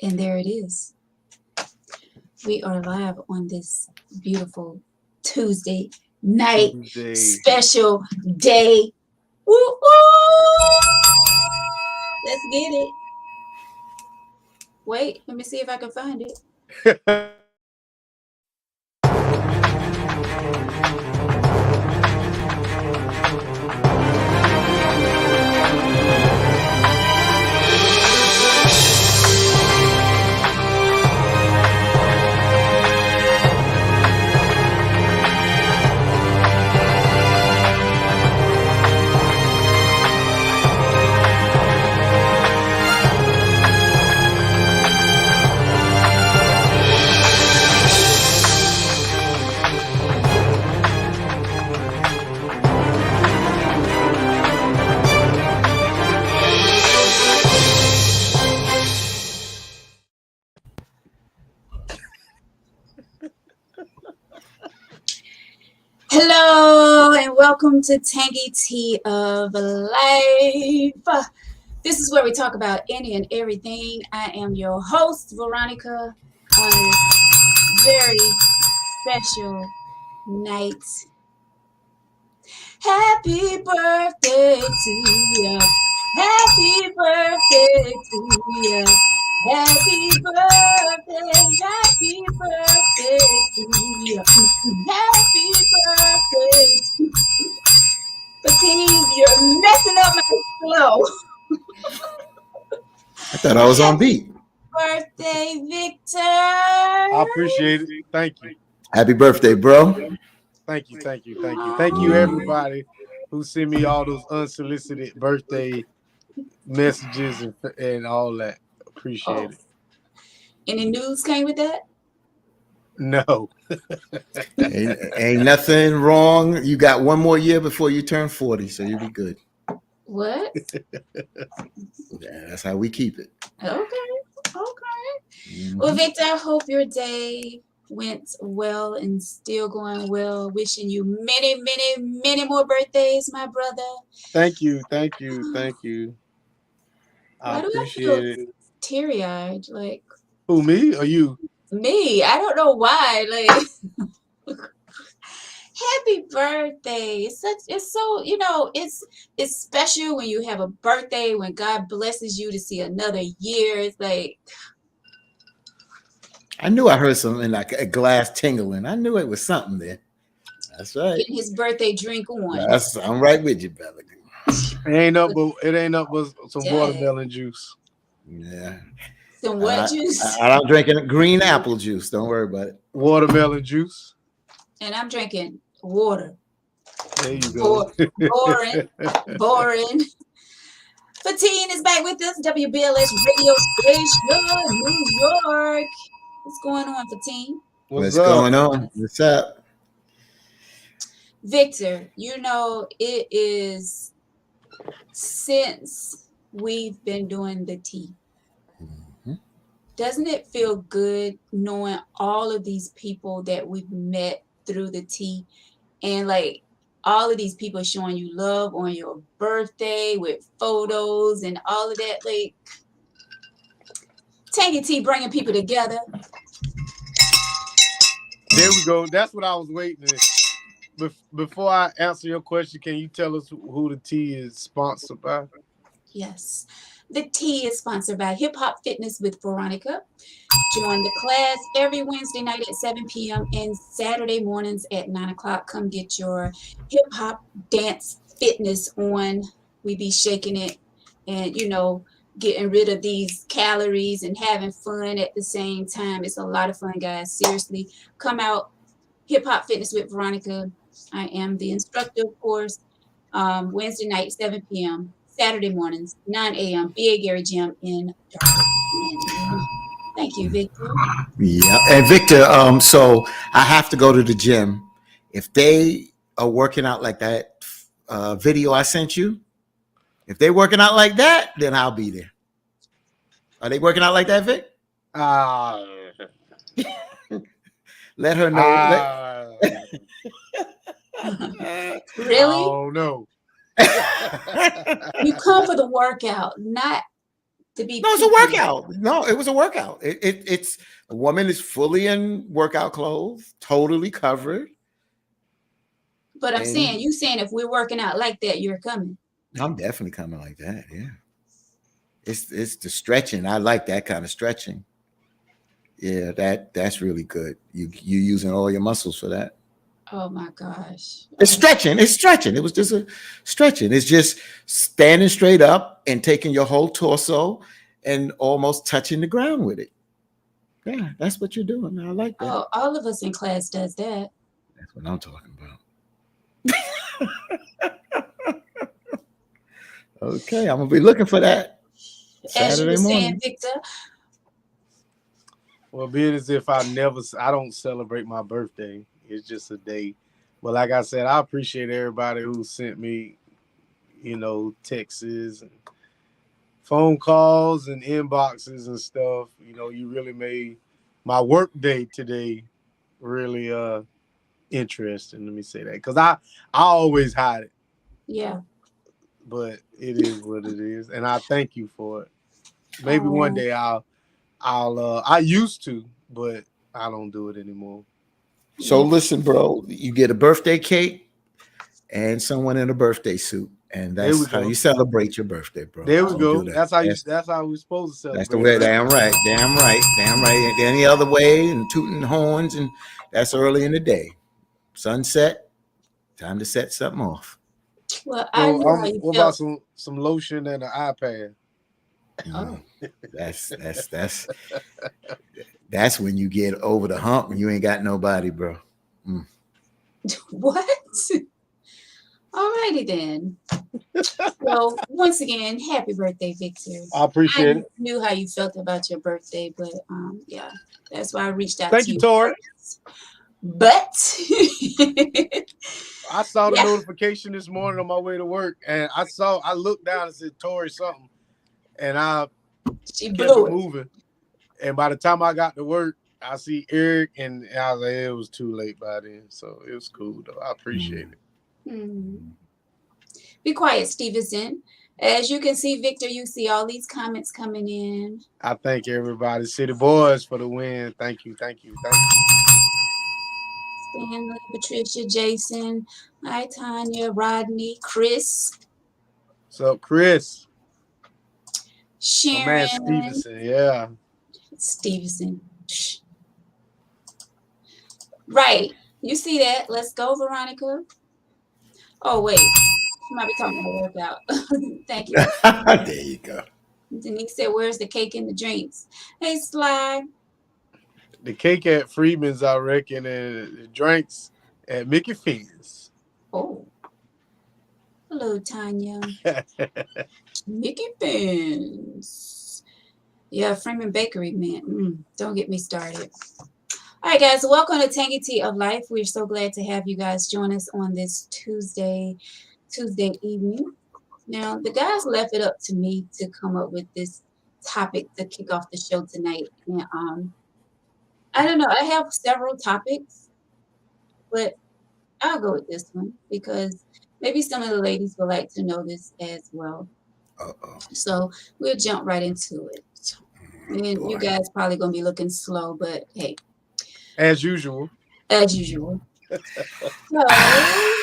And there it is. We are live on this beautiful Tuesday night special day. Woo, woo! Let's get it. Wait, let me see if I can find it. Hello and welcome to Tangy Tea of Life. This is where we talk about any and everything. I am your host, Veronica, on this very special night. Happy birthday to you. Happy birthday to you. Happy birthday, happy birthday to you. Happy birthday to you. But you're messing up my flow. I thought I was on beat. Birthday, Victor. I appreciate it. Thank you. Happy birthday, bro. Thank you. Thank you, everybody who sent me all those unsolicited birthday messages and all that. Appreciate it. Any news came with that? No. ain't nothing wrong. You got one more year before you turn 40, so you'll be good. What? Yeah, that's how we keep it. Okay. Well, Victor, I hope your day went well and still going well. Wishing you many more birthdays, my brother. Thank you. I appreciate it. Teary-eyed, like who, me or you? Me. I don't know why. Like happy birthday. It's so it's special when you have a birthday, when God blesses you to see another year. It's like I knew I heard something like a glass tingling. I knew it was something there. That's right. Getting his birthday drink on. I'm right with you, brother. It ain't up but some watermelon juice. Yeah. Some what juice? I'm drinking green apple juice. Don't worry about it. Watermelon juice. And I'm drinking water. There you go. Boring. Fatine is back with us. WBLS radio station, New York. What's going on, Fatine? What's going on? What's up? Victor, it is since we've been doing the tea. Mm-hmm. Doesn't it feel good knowing all of these people that we've met through the tea, and like all of these people showing you love on your birthday with photos and all of that? Like Tangy Tea bringing people together. There we go. That's what I was waiting for. Before I answer your question, can you tell us who the tea is sponsored by? Yes. The tea is sponsored by Hip Hop Fitness with Veronica. Join the class every Wednesday night at 7 p.m. and Saturday mornings at 9 o'clock. Come get your hip hop dance fitness on. We be shaking it and, getting rid of these calories and having fun at the same time. It's a lot of fun, guys. Seriously, come out. Hip Hop Fitness with Veronica. I am the instructor, of course. Wednesday night, 7 p.m. Saturday mornings, 9 a.m. B.A. Gary Gym in Dartmouth. Thank you, Victor. Yeah, and Victor, so I have to go to the gym. If they are working out like that video I sent you, if they're working out like that, then I'll be there. Are they working out like that, Vic? Let her know. Really? Oh no. You come for the workout, not to be No, it's a peaking. workout. No, it was a workout. It's a woman is fully in workout clothes, totally covered. But I'm saying, And you saying if we're working out like that, you're coming. I'm definitely coming like that. Yeah. It's the stretching. I like that kind of stretching. Yeah, that's really good. You using all your muscles for that. Oh my gosh. It's Oh, stretching. It's stretching. It was just a stretching. It's just standing straight up and taking your whole torso and almost touching the ground with it. Yeah, that's what you're doing. I like that. oh, all of us in class does that. That's what I'm talking about. Okay, I'm gonna be looking for that As you Saturday were saying, morning. Victor, Well, being as if I don't celebrate my birthday. It's just a day. But like I said, I appreciate everybody who sent me, texts and phone calls and inboxes and stuff. You really made my work day today really interesting. Let me say that, because I always hide it, yeah. but it is what it is, and I thank you for it. Maybe one day I used to, but I don't do it anymore. So Yeah. listen, bro, you get a birthday cake and someone in a birthday suit, and There we that's how go. you celebrate your birthday, bro. There we Don't go. do that. That's how we're supposed to celebrate. That's the way. Damn right. Damn right. Damn right. Any other way and tooting horns, and that's early in the day. Sunset. Time to set something off. Well, I So know how you what felt. about some lotion and an iPad? Oh. That's when you get over the hump and you ain't got nobody, bro. What? Alrighty then. Well, once again, happy birthday, Victor. I appreciate I it. knew how you felt about your birthday, but yeah, that's why I reached out Thank to you, Tori. But I saw the Yeah. notification this morning on my way to work, and I looked down and said Tori something, and I she kept blew it it. moving. And by the time I got to work, I see Eric, and I was like, it was too late by then. So it was cool though. I appreciate it. Be quiet, Stevenson. As you can see, Victor, you see all these comments coming in. I thank everybody. City Boys for the win. Thank you. Stanley, Patricia, Jason, hi, Tanya, Rodney, Chris, What's up, Chris? My man Sharon, Stevenson. Yeah. Stevenson. Right. You see that? Let's go, Veronica. Oh, wait. She might be talking about workout. Thank you. There you go. Denise said, where's the cake and the drinks? Hey, Sly. The cake at Freeman's, I reckon, and the drinks at Mickey Finn's. Oh. Hello, Tanya. Mickey Fins. Yeah, Freeman Bakery, man. Don't get me started. All right, guys. Welcome to Tangy Tea of Life. We're so glad to have you guys join us on this Tuesday evening. Now, the guys left it up to me to come up with this topic to kick off the show tonight. And I don't know. I have several topics, but I'll go with this one because maybe some of the ladies would like to know this as well. So we'll jump right into it. And you guys probably gonna be looking slow, but hey, As usual. as usual. So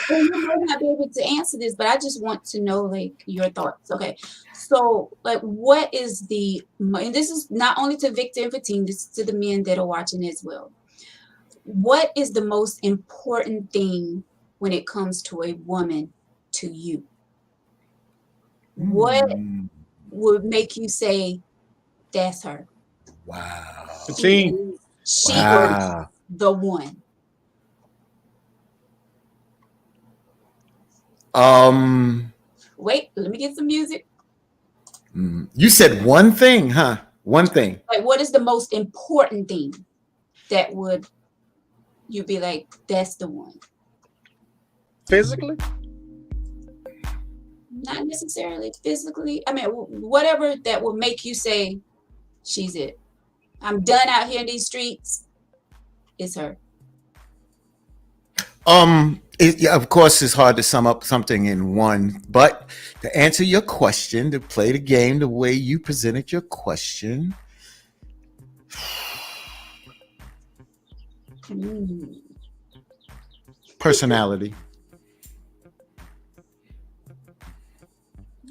and you might not be able to answer this, but I just want to know like your thoughts. Okay, so like, what is and this is not only to Victor and Fatine, this is to the men that are watching as well. What is the most important thing when it comes to a woman to you? What would make you say that's her? Wow. She Wow. is the one. Wait, let me get some music. You said one thing, huh? One thing. Like, what is the most important thing that would you be like, that's the one? Physically? Not necessarily physically. I mean, whatever that will make you say, she's it. I'm done out here in these streets. It's her. Yeah, of course, it's hard to sum up something in one, but to answer your question, to play the game the way you presented your question, Mm. personality.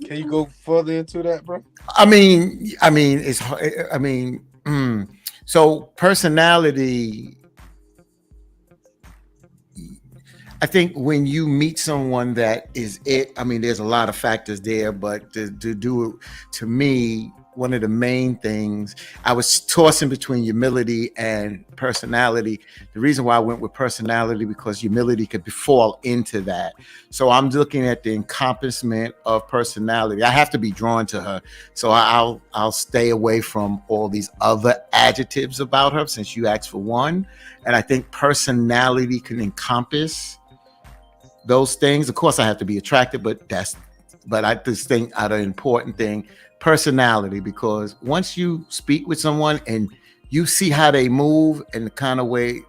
Can you go further into that, bro? It's. So personality. I think when you meet someone that is it, there's a lot of factors there, but to do, to me, one of the main things, I was tossing between humility and personality. The reason why I went with personality, because humility could fall into that. So I'm looking at the encompassment of personality. I have to be drawn to her. So I'll stay away from all these other adjectives about her, since you asked for one. And I think personality can encompass those things. Of course, I have to be attractive, but I just think the important thing, personality, because once you speak with someone and you see how they move and the kind of way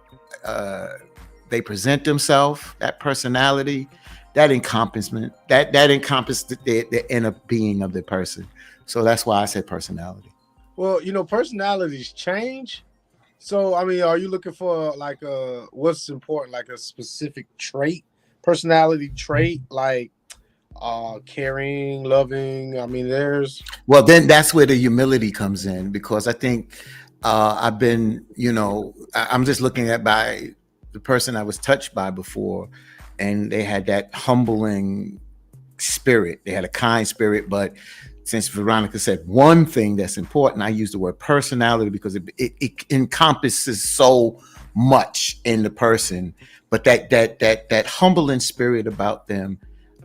they present themselves, that personality, that encompassment, that encompasses the inner being of the person. So that's why I said personality. Well, personalities change. So, are you looking for like what's important, like a specific trait, personality trait, like caring, loving? Well, then that's where the humility comes in, because I think I've been, I'm just looking at by the person I was touched by before, and they had that humbling spirit. They had a kind spirit, but since Veronica said one thing that's important, I use the word personality because it encompasses so much in the person. But that humbling spirit about them,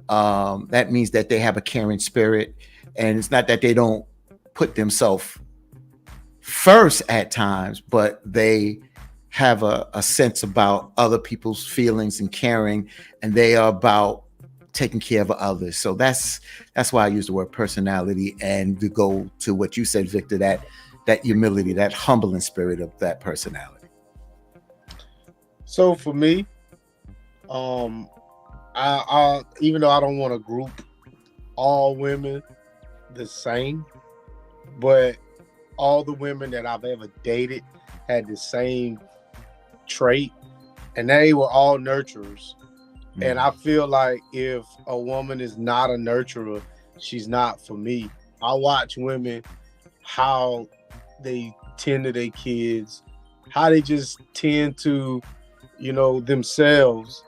that means that they have a caring spirit, and it's not that they don't put themselves first at times, but they have a sense about other people's feelings and caring, and they are about taking care of others. So that's why I use the word personality, and to go to what you said, Victor, that humility, that humbling spirit of that personality. So for me, I even though I don't want to group all women the same, but all the women that I've ever dated had the same trait, and they were all nurturers. And I feel like if a woman is not a nurturer, she's not for me. I watch women, how they tend to their kids, how they just tend to, themselves.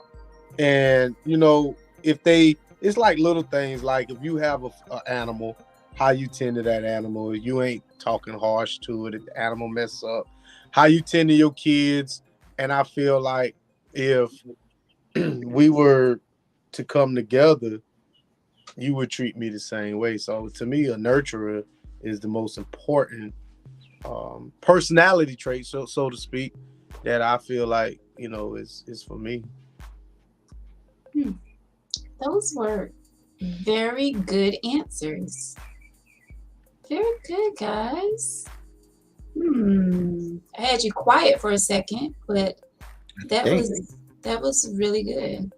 And, it's like little things, like if you have an animal, how you tend to that animal. You ain't talking harsh to it if the animal mess up. How you tend to your kids. And I feel like if we were to come together, you would treat me the same way. So to me, a nurturer is the most important personality trait, so to speak, that I feel like is for me. Those were very good answers. Very good, guys. I had you quiet for a second, but that was really good.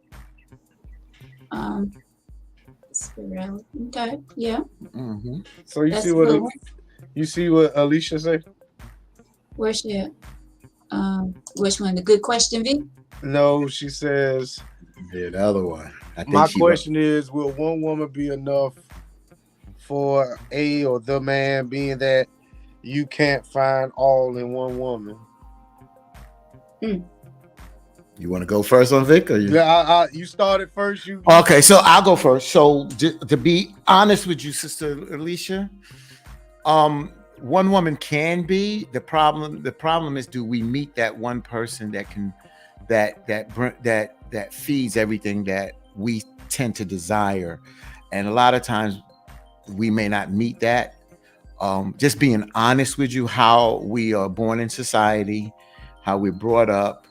Okay, yeah. Mm-hmm. So you see what Alicia said? Where's she at? Which one? The good question, V? No, she says. Yeah, the other one. My question is, will one woman be enough for a or the man, being that you can't find all in one woman? You want to go first on Vic? Or you? Yeah, you started first. Okay, so I'll go first. So to be honest with you, Sister Alicia, one woman can be the problem. The problem is, do we meet that one person that can that feeds everything that we tend to desire? And a lot of times we may not meet that. Just being honest with you, how we are born in society, how we're brought up.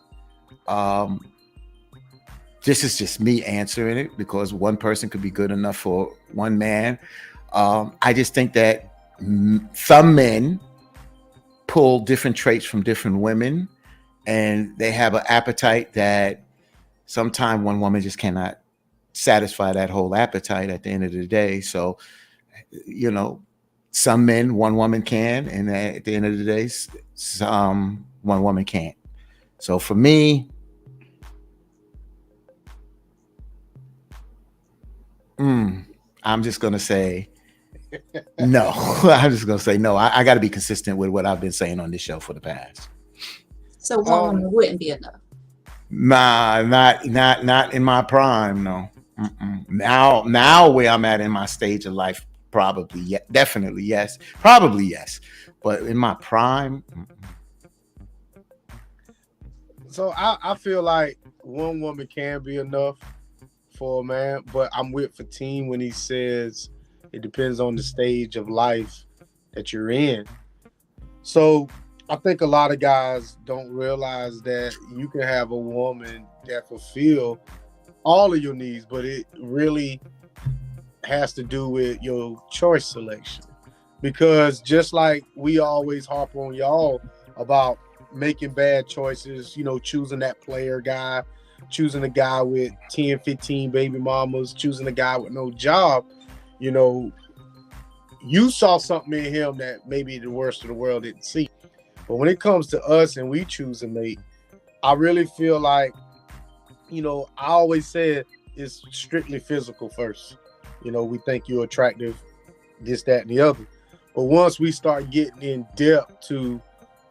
This is just me answering it, because one person could be good enough for one man. I just think that some men pull different traits from different women, and they have an appetite that sometimes one woman just cannot satisfy that whole appetite at the end of the day. So, you know, some men, one woman can, and at the end of the day, some one woman can't. So for me, I'm just gonna say no. I'm just gonna say no. I got to be consistent with what I've been saying on this show for the past. So one woman wouldn't be enough. Nah, not in my prime. No. Now where I'm at in my stage of life, probably, definitely yes, probably yes. But in my prime, So I feel like one woman can be enough for a man, but I'm with Fatim when he says it depends on the stage of life that you're in. So I think a lot of guys don't realize that you can have a woman that fulfill all of your needs, but it really has to do with your choice selection. Because just like we always harp on y'all about making bad choices, you know, choosing that player guy, choosing a guy with 10, 15 baby mamas, choosing a guy with no job, you know, you saw something in him that maybe the worst of the world didn't see. But when it comes to us and we choose a mate, I really feel like, you know, I always said it's strictly physical first. You know, we think you're attractive, this, that, and the other. But once we start getting in depth to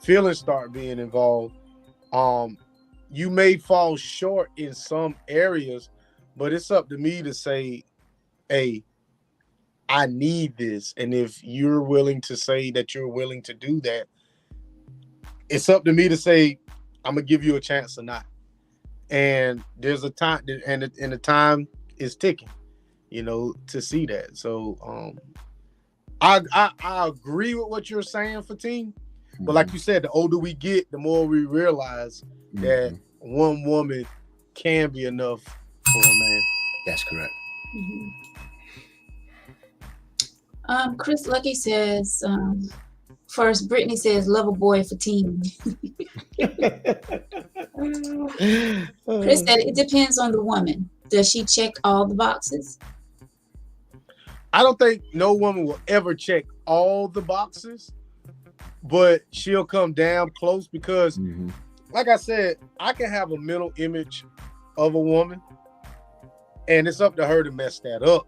feelings start being involved, you may fall short in some areas, but it's up to me to say, hey, I need this. And if you're willing to say that you're willing to do that, it's up to me to say, I'm going to give you a chance or not. And there's a time, and the time is ticking, you know, to see that. So I agree with what you're saying, Fatim. But like you said, the older we get, the more we realize that one woman can be enough for a man. that's correct. Chris Lucky says, first, Brittany says, love a boy for team. Chris said, it depends on the woman. Does she check all the boxes? I don't think no woman will ever check all the boxes, but she'll come damn close because, like I said, I can have a mental image of a woman, and it's up to her to mess that up.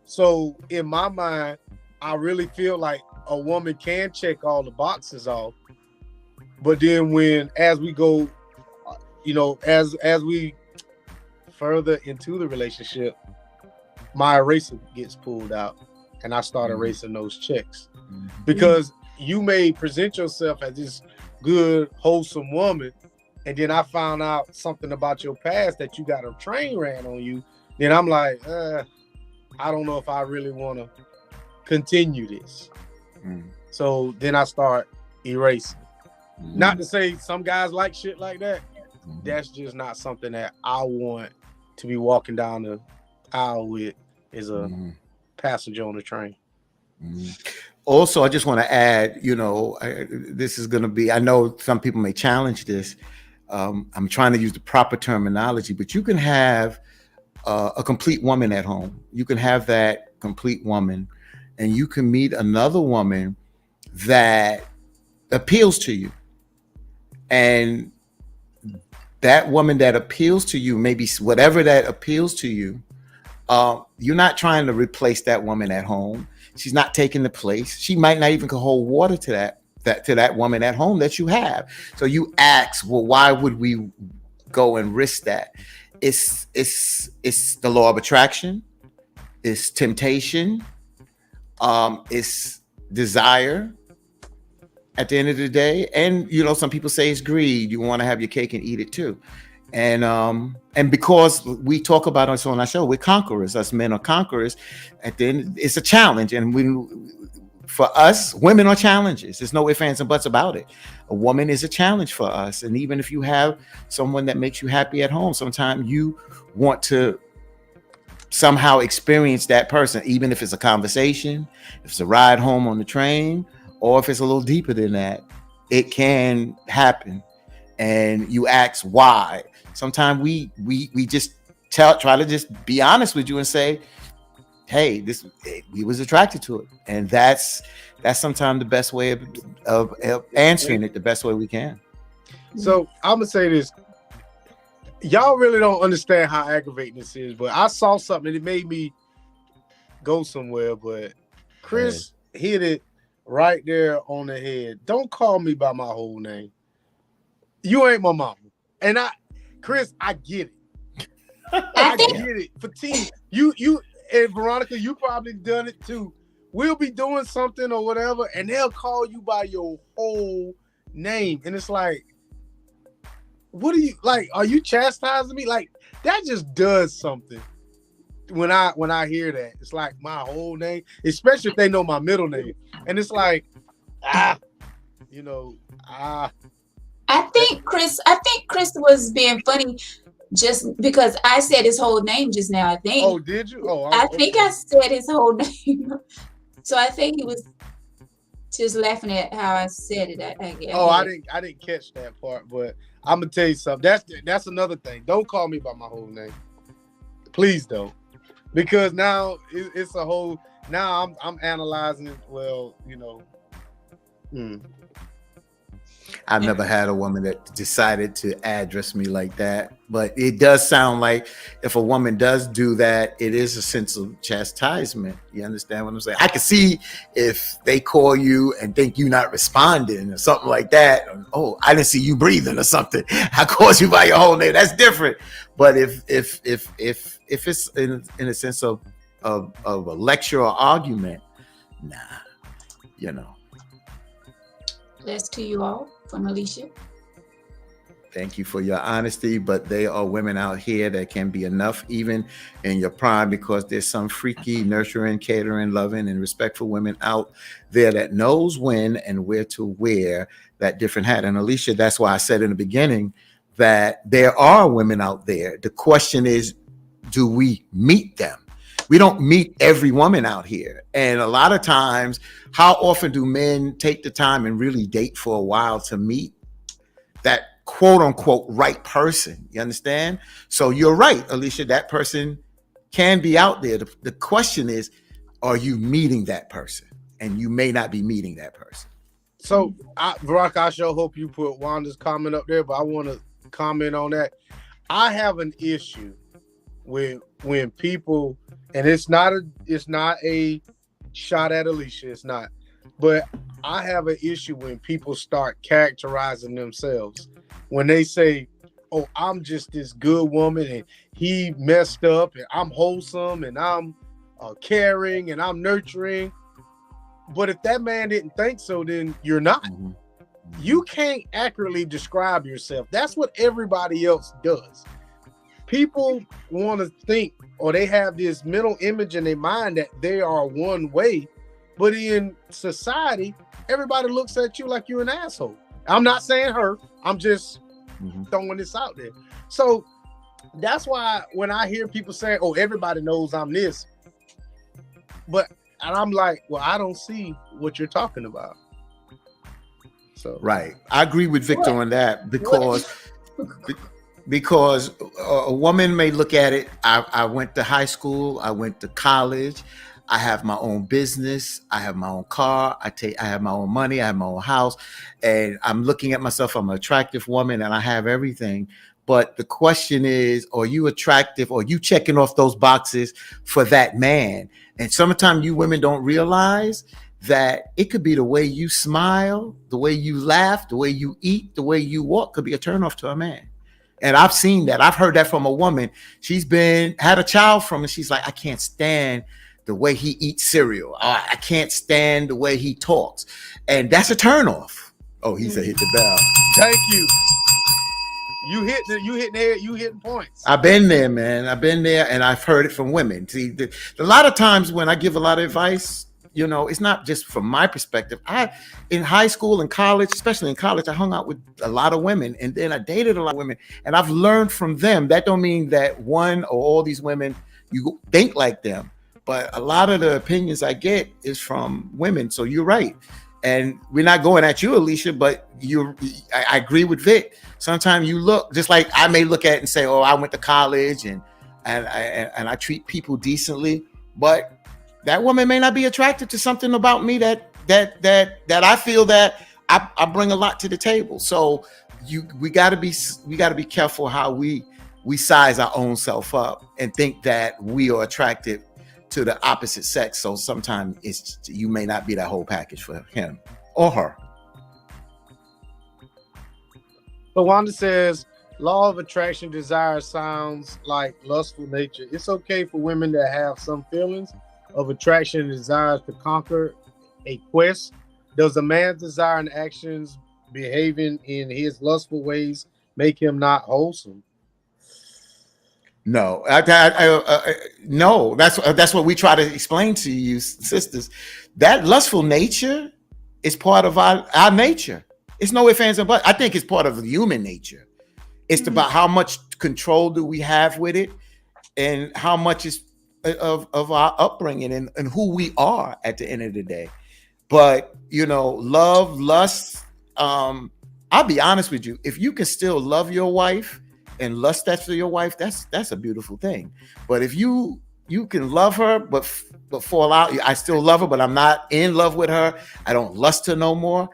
So in my mind, I really feel like a woman can check all the boxes off, but then as we go, you know, as we further into the relationship, my eraser gets pulled out, and I start erasing those checks because you may present yourself as this good, wholesome woman, and then I found out something about your past that you got a train ran on you. Then I'm like, I don't know if I really want to continue this. So then I start erasing. Not to say some guys like shit like that. That's just not something that I want to be walking down the aisle with as a passenger on the train. Also, I just want to add, you know, this is going to be, I know some people may challenge this. I'm trying to use the proper terminology, but you can have a complete woman at home. You can have that complete woman, and you can meet another woman that appeals to you. And that woman that appeals to you, maybe whatever that appeals to you, you're not trying to replace that woman at home. She's not taking the place. She might not even hold water to that woman at home that you have. So you ask, well, why would we go and risk that? It's the law of attraction. It's temptation. It's desire at the end of the day. And, you know, some people say it's greed. You want to have your cake and eat it too. And because we talk about us on our show, we're conquerors. Us men are conquerors. At the end, it's a challenge. And for us, women are challenges. There's no ifs, ands, and buts about it. A woman is a challenge for us. And even if you have someone that makes you happy at home, sometimes you want to somehow experience that person, even if it's a conversation, if it's a ride home on the train, or if it's a little deeper than that, it can happen. And you ask why. sometimes we just try to just be honest with you and say, hey, we was attracted to it, and that's sometimes the best way of answering it the best way we can. So I'm gonna say this. Y'all really don't understand how aggravating this is, but I saw something and it made me go somewhere. But Chris hit it right there on the head. Don't call me by my whole name. You ain't my mama. And Chris, I get it. I get it. Fatigue. You and Veronica, you probably done it too. We'll be doing something or whatever, and they'll call you by your whole name. And it's like, what are you like? Are you chastising me? Like, that just does something. When I hear that, it's like my whole name, especially if they know my middle name. And it's like, I think Chris was being funny just because I said his whole name just now. I think. Oh, did you? Oh, I think I said his whole name. So I think he was just laughing at how I said it. I didn't catch that part, but I'm gonna tell you something. That's another thing. Don't call me by my whole name, please don't, because now it's a whole. Now I'm analyzing it. Well, I've never had a woman that decided to address me like that, but it does sound like if a woman does do that, it is a sense of chastisement. You understand what I'm saying? I can see if they call you and think you're not responding or something like that. Oh, I didn't see you breathing or something. I called you by your whole name. That's different. But if it's in a sense of a lecture or argument, nah, That's to you all from Alicia. Thank you for your honesty, but there are women out here that can be enough even in your prime, because there's some freaky, nurturing, catering, loving, and respectful women out there that knows when and where to wear that different hat. And Alicia, that's why I said in the beginning that there are women out there. The question is, do we meet them? We don't meet every woman out here. And a lot of times, how often do men take the time and really date for a while to meet that quote unquote right person? You understand? So you're right, Alicia, that person can be out there. The question is, are you meeting that person? And you may not be meeting that person. So, Veronica, I sure hope you put Wanda's comment up there, but I want to comment on that. I have an issue with when people, and it's not a shot at Alicia, it's not, but I have an issue when people start characterizing themselves. When they say, oh, I'm just this good woman and he messed up and I'm wholesome and I'm caring and I'm nurturing. But if that man didn't think so, then you're not. Mm-hmm. You can't accurately describe yourself. That's what everybody else does. People want to think, or they have this mental image in their mind that they are one way, but in society, everybody looks at you like you're an asshole. I'm not saying her. I'm just throwing this out there. So that's why when I hear people say, oh, everybody knows I'm this, and I'm like, well, I don't see what you're talking about. So right. I agree with Victor on that, because a woman may look at it. I went to high school. I went to college. I have my own business. I have my own car. I have my own money. I have my own house. And I'm looking at myself. I'm an attractive woman and I have everything. But the question is, are you attractive? Or are you checking off those boxes for that man? And sometimes you women don't realize that it could be the way you smile, the way you laugh, the way you eat, the way you walk could be a turnoff to a man. And I've seen that. I've heard that from a woman. She's had a child from, and she's like, I can't stand the way he eats cereal. I can't stand the way he talks. And that's a turnoff. Oh, he said hit the bell. Thank you. You hitting points. I've been there, man. I've been there, and I've heard it from women. See, a lot of times when I give a lot of advice, it's not just from my perspective. In high school and college, especially in college, I hung out with a lot of women, and then I dated a lot of women, and I've learned from them. That don't mean that one or all these women you think like them, but a lot of the opinions I get is from women. So you're right. And we're not going at you, Alicia, but I agree with Vic. Sometimes you look just like I may look at it and say, "Oh, I went to college and I treat people decently," but that woman may not be attracted to something about me that I feel that I bring a lot to the table. So we got to be careful how we size our own self up and think that we are attractive to the opposite sex. So sometimes you may not be that whole package for him or her. But Wanda says, law of attraction desire sounds like lustful nature. It's okay for women to have some feelings of attraction and desires to conquer a quest. Does a man's desire and actions behaving in his lustful ways make him not wholesome? No, no. That's what we try to explain to you, sisters. That lustful nature is part of our nature. It's no ifs, ands, and buts. I think it's part of human nature. It's about how much control do we have with it, and how much is of our upbringing and who we are at the end of the day. But love, lust. I'll be honest with you. If you can still love your wife and lust after your wife, that's a beautiful thing. But if you can love her but fall out, I still love her but I'm not in love with her, I don't lust her no more,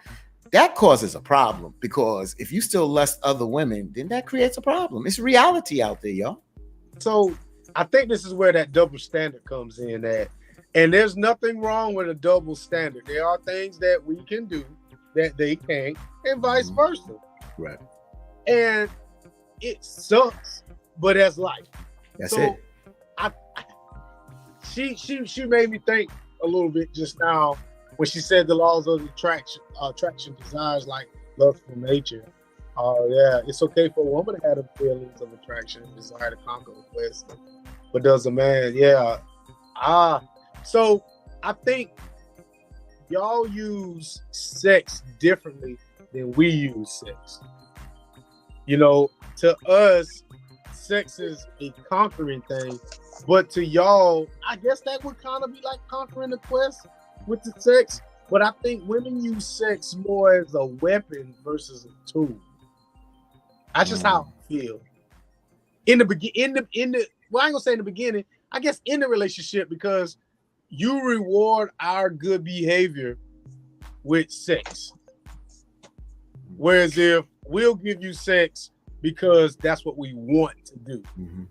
that causes a problem. Because if you still lust other women, then that creates a problem. It's reality out there, y'all. So I think this is where that double standard comes in at. And there's nothing wrong with a double standard. There are things that we can do that they can't, and vice versa. Right. And it sucks, but that's life. That's it. She made me think a little bit just now when she said the laws of attraction desires like lustful nature. Yeah, it's okay for a woman to have the feelings of attraction and desire to conquer the quest, but does a man? Yeah. So I think y'all use sex differently than we use sex. To us, sex is a conquering thing, but to y'all, I guess that would kind of be like conquering the quest with the sex. But I think women use sex more as a weapon versus a tool. That's just how I feel. Well, I ain't gonna say in the beginning. I guess in the relationship, because you reward our good behavior with sex, whereas if we'll give you sex because that's what we want to do. Mm-hmm.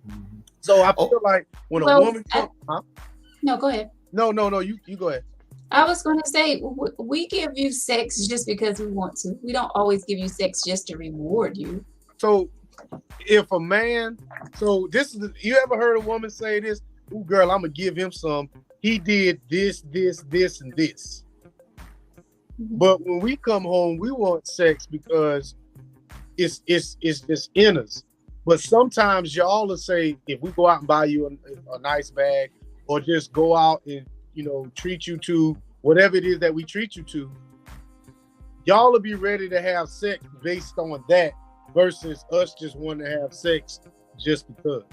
Mm-hmm. So I feel like when a woman No, go ahead. No, you go ahead. I was going to say, we give you sex just because we want to. We don't always give you sex just to reward you. So if a man, you ever heard a woman say this? "Ooh, girl, I'm gonna give him some. He did this, and this." Mm-hmm. But when we come home, we want sex because it's just in us. But sometimes y'all will say, if we go out and buy you a nice bag, or just go out and treat you to whatever it is that we treat you to, y'all will be ready to have sex based on that versus us just wanting to have sex just because.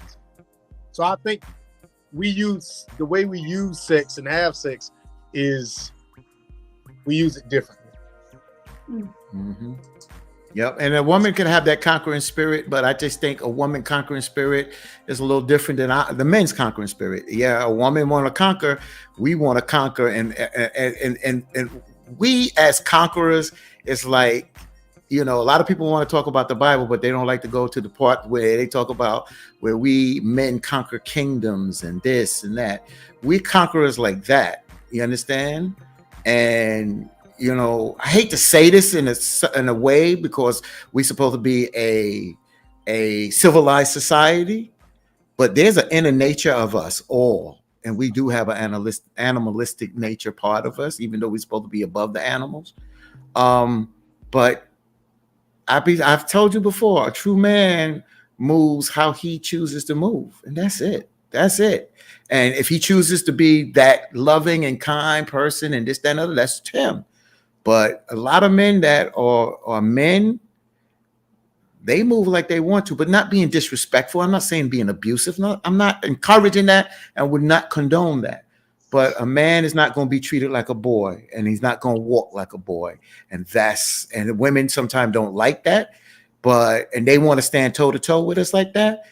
So I think the way we use sex and have sex is we use it differently. Mm-hmm. Yep. And a woman can have that conquering spirit, but I just think a woman conquering spirit is a little different than the men's conquering spirit. Yeah, a woman want to conquer, we want to conquer, and we as conquerors, it's like, a lot of people want to talk about the Bible, but they don't like to go to the part where they talk about where we men conquer kingdoms and this and that. We conquerors like that. You understand? And I hate to say this in a way because we're supposed to be a civilized society, but there's an inner nature of us all, and we do have an animalistic nature part of us, even though we're supposed to be above the animals. But I've told you before, a true man moves how he chooses to move, and that's it. That's it. And if he chooses to be that loving and kind person and this, that, and other, that's him. But a lot of men that are men, they move like they want to, but not being disrespectful. I'm not saying being abusive. No, I'm not encouraging that and would not condone that. But a man is not going to be treated like a boy, and he's not going to walk like a boy. And women sometimes don't like that, and they want to stand toe to toe with us like that.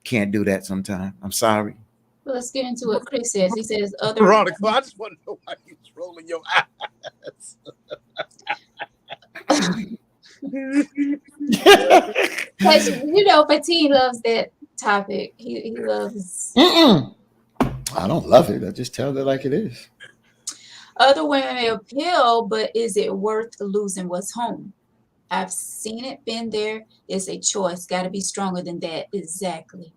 Can't do that sometimes. I'm sorry. Well, let's get into what Chris says. He says other Veronica, I just want to know why you was rolling your eyes. Because, you know, Fatin loves that topic. He loves. I don't love it. I just tell it like it is. Other women may appeal, but is it worth losing what's home? I've seen it, been there. It's a choice. Got to be stronger than that. Exactly.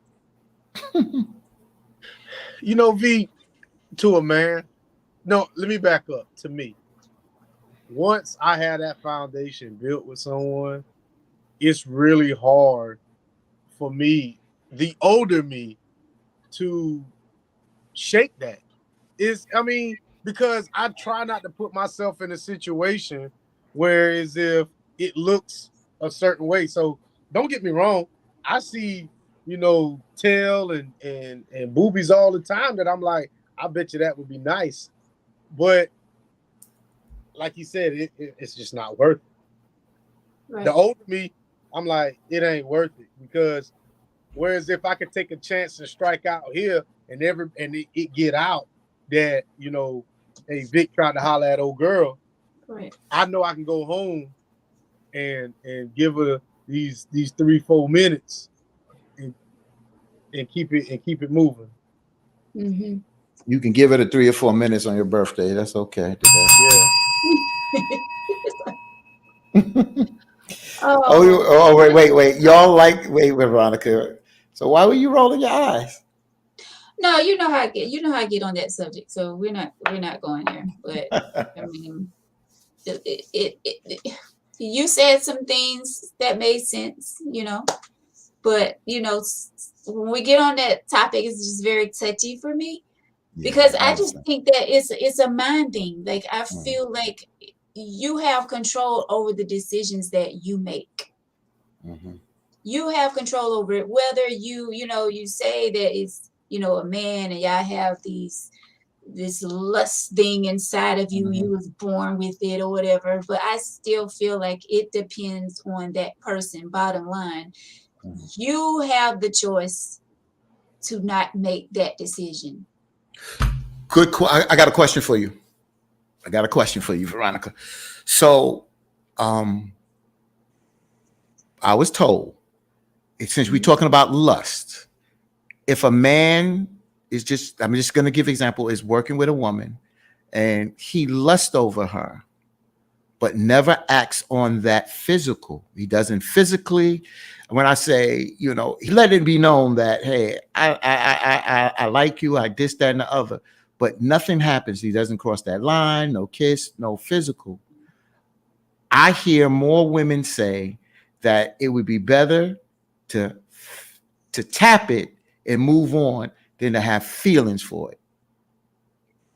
You know, V, to a man, no, let me back up. To me, once I had that foundation built with someone, it's really hard for me, the older me, to shake that. Because I try not to put myself in a situation where as if it looks a certain way. So don't get me wrong. I see, tail and boobies all the time that I'm like, I bet you that would be nice. But like you said, it's just not worth it. Right. The older me, I'm like, it ain't worth it. Because whereas if I could take a chance and strike out here and it get out that, hey, Vic tried to holler at old girl, right. I know I can go home and give her these 3-4 minutes and keep it moving. Mm-hmm. You can give it a 3 or 4 minutes on your birthday. That's okay. Yeah. Wait. Y'all wait, Veronica. So why were you rolling your eyes? No, you know how I get on that subject. So we're not going there. But I mean, you said some things that made sense, but when we get on that topic, it's just very touchy for me because I just think that it's a mind thing. Like I feel like you have control over the decisions that you make. Mm-hmm. You have control over it, whether you say that it's a man and y'all have this lust thing inside of you, you was born with it or whatever, but I still feel like it depends on that person. Bottom line, you have the choice to not make that decision. Good. I got a question for you. Veronica. So, I was told, since we're talking about lust, if a man is I'm just going to give example, is working with a woman and he lusts over her, but never acts on that physical. He doesn't physically. When I say, he let it be known that, hey, I like you, I this, that, and the other, but nothing happens. He doesn't cross that line, no kiss, no physical. I hear more women say that it would be better to tap it and move on than to have feelings for it.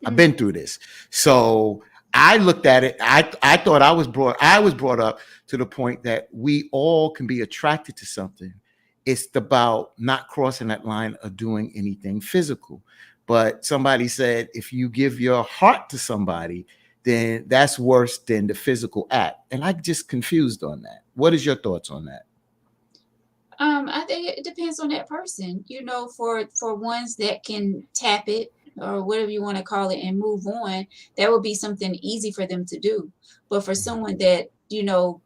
I've been through this. So I looked at it. I thought I was brought up to the point that we all can be attracted to something. It's about not crossing that line of doing anything physical. But somebody said, if you give your heart to somebody, then that's worse than the physical act. And I'm just confused on that. What is your thoughts on that? I think it depends on that person, for ones that can tap it or whatever you want to call it and move on, that would be something easy for them to do. But for someone that,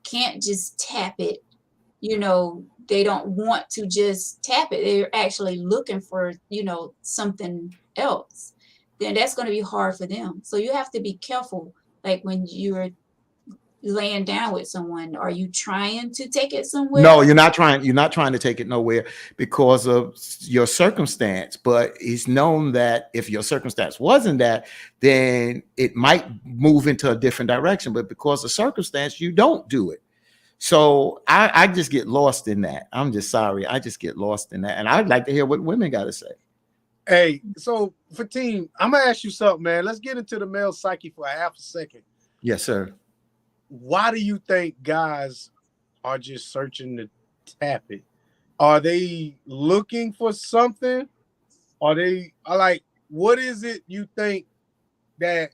can't just tap it, they don't want to just tap it. They're actually looking for, something else. Then that's going to be hard for them. So you have to be careful. Like when you're laying down with someone, are you trying to take it somewhere? No, you're not trying to take it nowhere because of your circumstance. But it's known that if your circumstance wasn't that, then it might move into a different direction. But because of circumstance, you don't do it. So I just get lost in that. I'm just sorry. I just get lost in that. And I'd like to hear what women got to say. Hey, so Fatin, I'm gonna ask you something, man. Let's get into the male psyche for a half a second. Yes, sir. Why do you think guys are just searching to tap it? Are they looking for something? Are they like, what is it you think that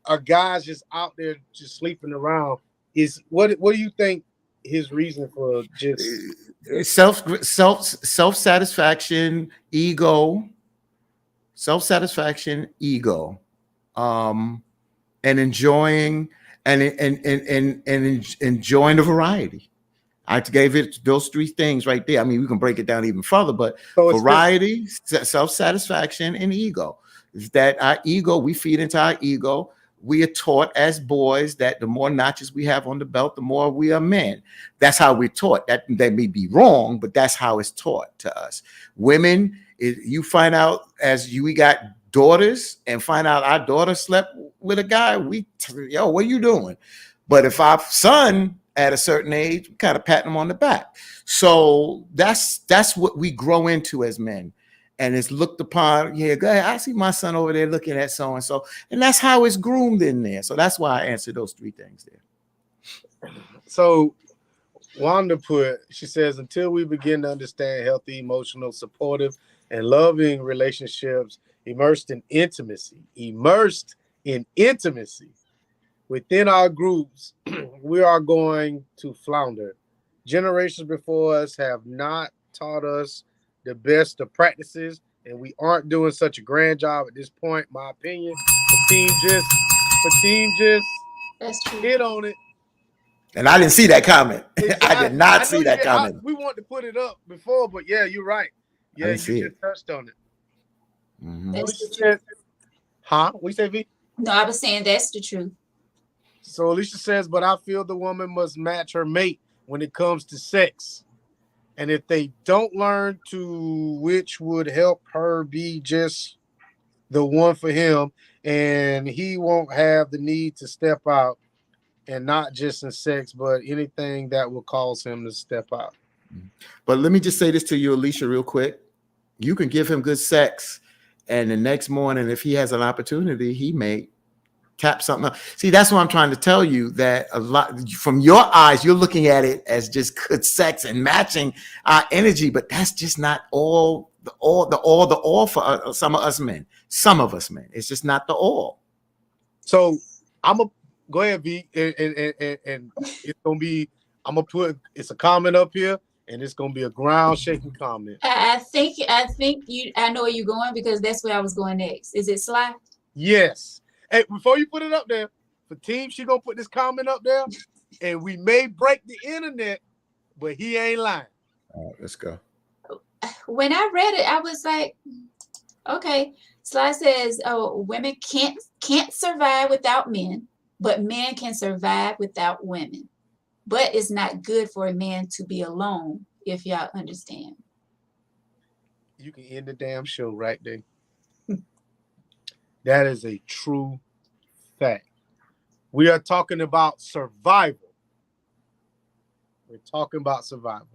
a guy's just out there just sleeping around, is what do you think his reason for just Self satisfaction, ego, um, and enjoying and enjoying the variety. I gave it those three things right there. I mean, we can break it down even further, but so it's variety, self satisfaction, and ego. Is that our ego? We feed into our ego. We are taught as boys that the more notches we have on the belt, the more we are men. That's how we're taught. That may be wrong, but that's how it's taught to us. Women, you find out we got daughters and find out our daughter slept with a guy, yo, what are you doing? But if our son at a certain age, we kind of pat them on the back. So that's what we grow into as men. And it's looked upon, yeah, go ahead. I see my son over there looking at so-and-so. And that's how it's groomed in there. So that's why I answered those three things there. So Wanda she says, until we begin to understand healthy, emotional, supportive, and loving relationships immersed in intimacy within our groups, we are going to flounder. Generations before us have not taught us the best of practices, and we aren't doing such a grand job at this point. My opinion, the team just That's true. hit on it. And I didn't see that comment. I did not see that comment. We wanted to put it up before, but yeah, you're right. Yeah, you just touched on it. Mm-hmm. That's the truth. Huh? What you say, V? No, I was saying that's the truth. So Alicia says, but I feel the woman must match her mate when it comes to sex. And if they don't learn to, which would help her be just the one for him, and he won't have the need to step out, and not just in sex, but anything that will cause him to step out. But let me just say this to you, Alicia, real quick. You can give him good sex, and the next morning, if he has an opportunity, he may tap something up. See, that's what I'm trying to tell you, that a lot from your eyes, you're looking at it as just good sex and matching our energy, but that's just not all for some of us men. It's just not the all. So I'm gonna go ahead, V, and it's gonna be. I'm gonna put it's a comment up here, and it's gonna be a ground shaking comment. I think I know where you're going, because that's where I was going next. Is it Sly? Yes. Hey, before you put it up there, for team, she gonna put this comment up there, and we may break the internet, but he ain't lying. All right, let's go. When I read it, I was like, okay. Sly says, "Oh, women can't survive without men, but men can survive without women. But it's not good for a man to be alone, if y'all understand." You can end the damn show right there. That is a true fact. We are talking about survival. We're talking about survival.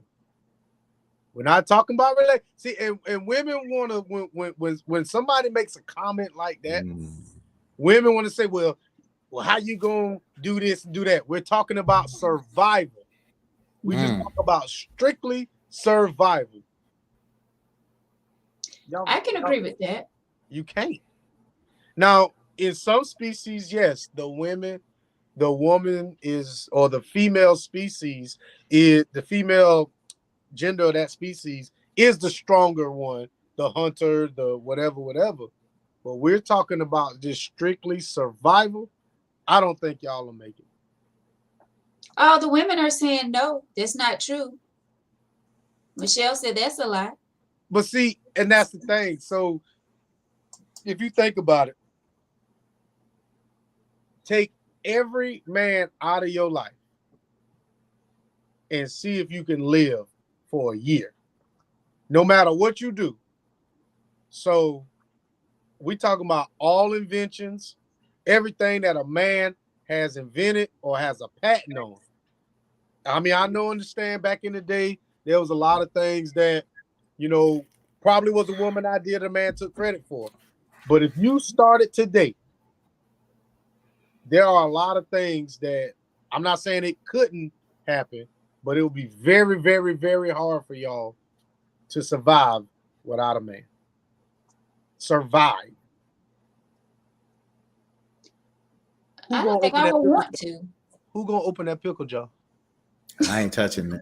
We're not talking about relationship. See, and women want to, when somebody makes a comment like that, women want to say, well, how you gonna do this and do that? We're talking about survival. We just talk about strictly survival. I can agree with that. You can't. Now, in some species, yes, the woman is, or the female species is, the female gender of that species is the stronger one, the hunter, the whatever. But we're talking about just strictly survival. I don't think y'all will make it. Oh, the women are saying no, that's not true. Michelle said that's a lie. But see, and that's the thing. So if you think about it, take every man out of your life and see if you can live for a year, no matter what you do. So we talking about all inventions, everything that a man has invented or has a patent on. I mean, understand back in the day, there was a lot of things that, probably was a woman idea the man took credit for. But if you started today, there are a lot of things that, I'm not saying it couldn't happen, but it would be very, very, very hard for y'all to survive without a man. Survive. Who I gonna don't think open I that would pickle want jar? to. Who gonna open that pickle jar? I ain't touching it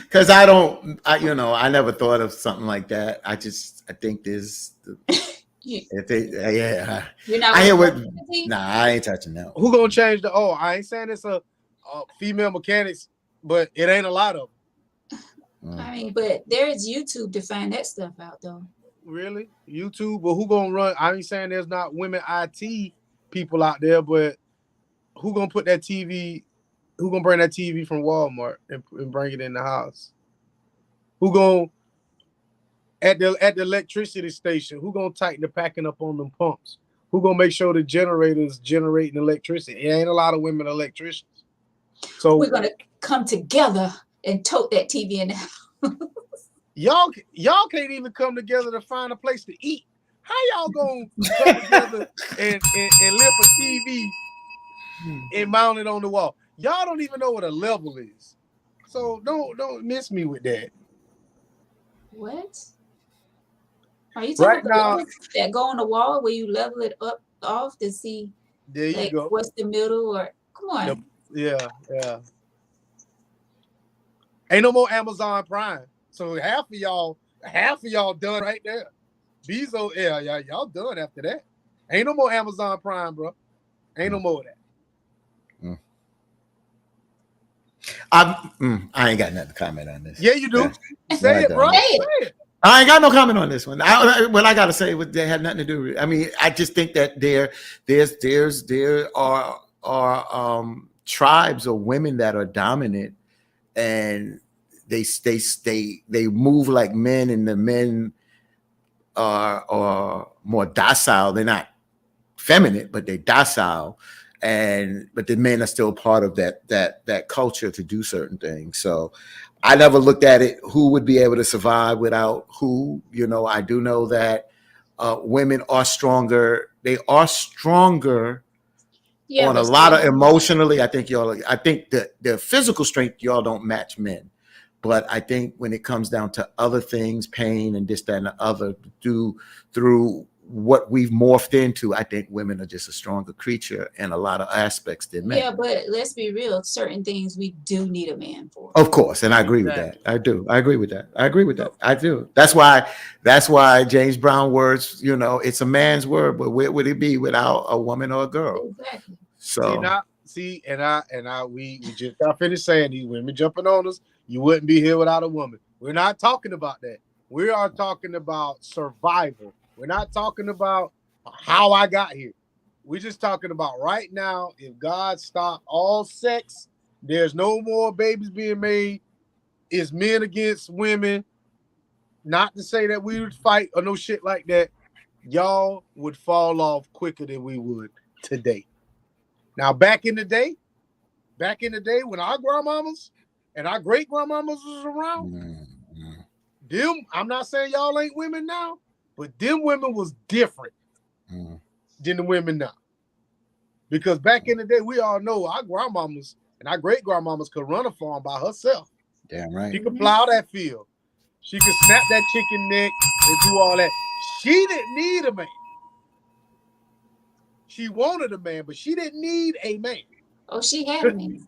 because I don't. I never thought of something like that. I think there's. You, If they, yeah, you're not I hear gonna what. touch it? Nah, I ain't touching that. Who gonna change the? Oh, I ain't saying it's a female mechanics, but it ain't a lot of them. I mean, but there's YouTube to find that stuff out, though. Really, YouTube. But who gonna run? I ain't saying there's not women IT people out there, but who gonna put that TV? Who gonna bring that TV from Walmart and bring it in the house? Who gonna at the electricity station? Who gonna tighten the packing up on them pumps? Who gonna make sure the generators generating electricity? It ain't a lot of women electricians. So We're gonna come together and tote that TV in the house. y'all can't even come together to find a place to eat. How y'all gonna come together and lift a TV and mount it on the wall? Y'all don't even know what a level is. So don't miss me with that. What? Are you talking Right about now, the levels that go on the wall where you level it up off to see there you like go. what's the middle or come on? Yeah. Ain't no more Amazon Prime. So half of y'all done right there. Bezos, yeah, y'all done after that. Ain't no more Amazon Prime, bro. Ain't no more of that. I ain't got nothing to comment on this. Yeah, you do. Yeah. Say it, bro. Say Say it. it. I ain't got no comment on this one. What I gotta say, they have nothing to do with it. I mean, I just think that there are tribes of women that are dominant, and they move like men, and the men are more docile. They're not feminine, but they're docile, but the men are still part of that culture to do certain things. So I never looked at it who would be able to survive without who. I do know that women are stronger. They are stronger Yeah, on a but lot of still, emotionally. I think the physical strength, y'all don't match men. But I think when it comes down to other things, pain and this, that, and the other, through what we've morphed into, I think women are just a stronger creature in a lot of aspects than men. yeah, but let's be real. Certain things we do need a man for. Of course, and I agree with that. I do. I agree with that. I do. That's why James Brown words, it's a man's word, but where would it be without a woman or a girl? Exactly. So We just got finished saying these women jumping on us. You wouldn't be here without a woman. We're not talking about that. We are talking about survival. We're not talking about how I got here. We're just talking about right now. If God stopped all sex, there's no more babies being made. It's men against women. Not to say that we would fight or no shit like that. Y'all would fall off quicker than we would today. Now, back in the day when our grandmamas and our great grandmamas was around, them, I'm not saying y'all ain't women now, but them women was different than the women now. Because back in the day, we all know our grandmamas and our great grandmamas could run a farm by herself. damn right. She could plow that field. She could snap that chicken neck and do all that. She didn't need a man. She wanted a man, but she didn't need a man. Oh, she had a man.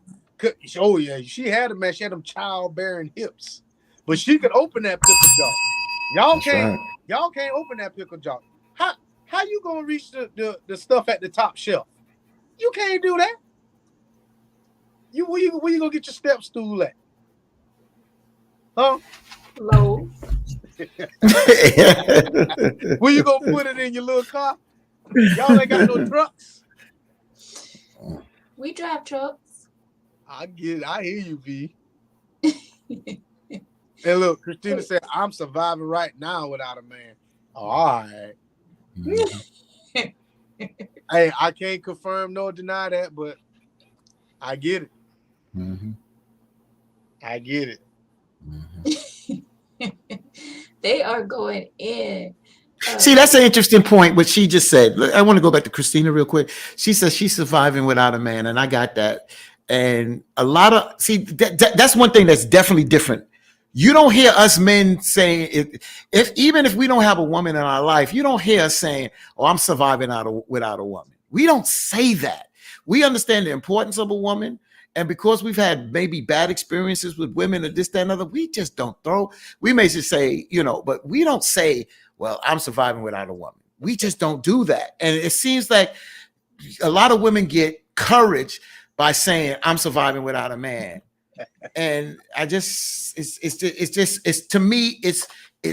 Oh yeah, she had a man. She had them childbearing hips, but she could open that pickle jar. Y'all can't open that pickle jar. How you gonna reach the stuff at the top shelf? You can't do that. Where you gonna get your step stool at? Huh? Low. Where you gonna put it in your little car? Y'all ain't got no trucks. We drive trucks. I hear you, V. And look, Christina said, I'm surviving right now without a man. All right. Hey, I can't confirm nor deny that, but I get it. I get it. They are going in. See, that's an interesting point, what she just said. I want to go back to Christina real quick. She says she's surviving without a man, and I got that. And a lot of, that's one thing that's definitely different. You don't hear us men saying, even if we don't have a woman in our life, you don't hear us saying, oh, I'm surviving without a woman. We don't say that. We understand the importance of a woman. And because we've had maybe bad experiences with women or this, that, and other, we just don't throw. We may just say, but we don't say, well, I'm surviving without a woman. We just don't do that. And it seems like a lot of women get courage by saying, I'm surviving without a man. And I just, it's to me, it's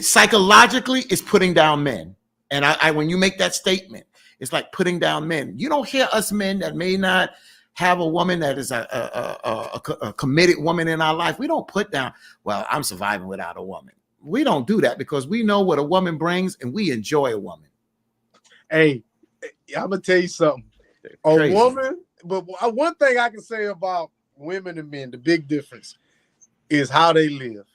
psychologically, it's putting down men. And I when you make that statement, it's like putting down men. You don't hear us men that may not have a woman that is a committed woman in our life. We don't put down, well, I'm surviving without a woman. We don't do that because we know what a woman brings and we enjoy a woman. Hey, I'm going to tell you something. A woman, but one thing I can say about women and men, the big difference is how they live.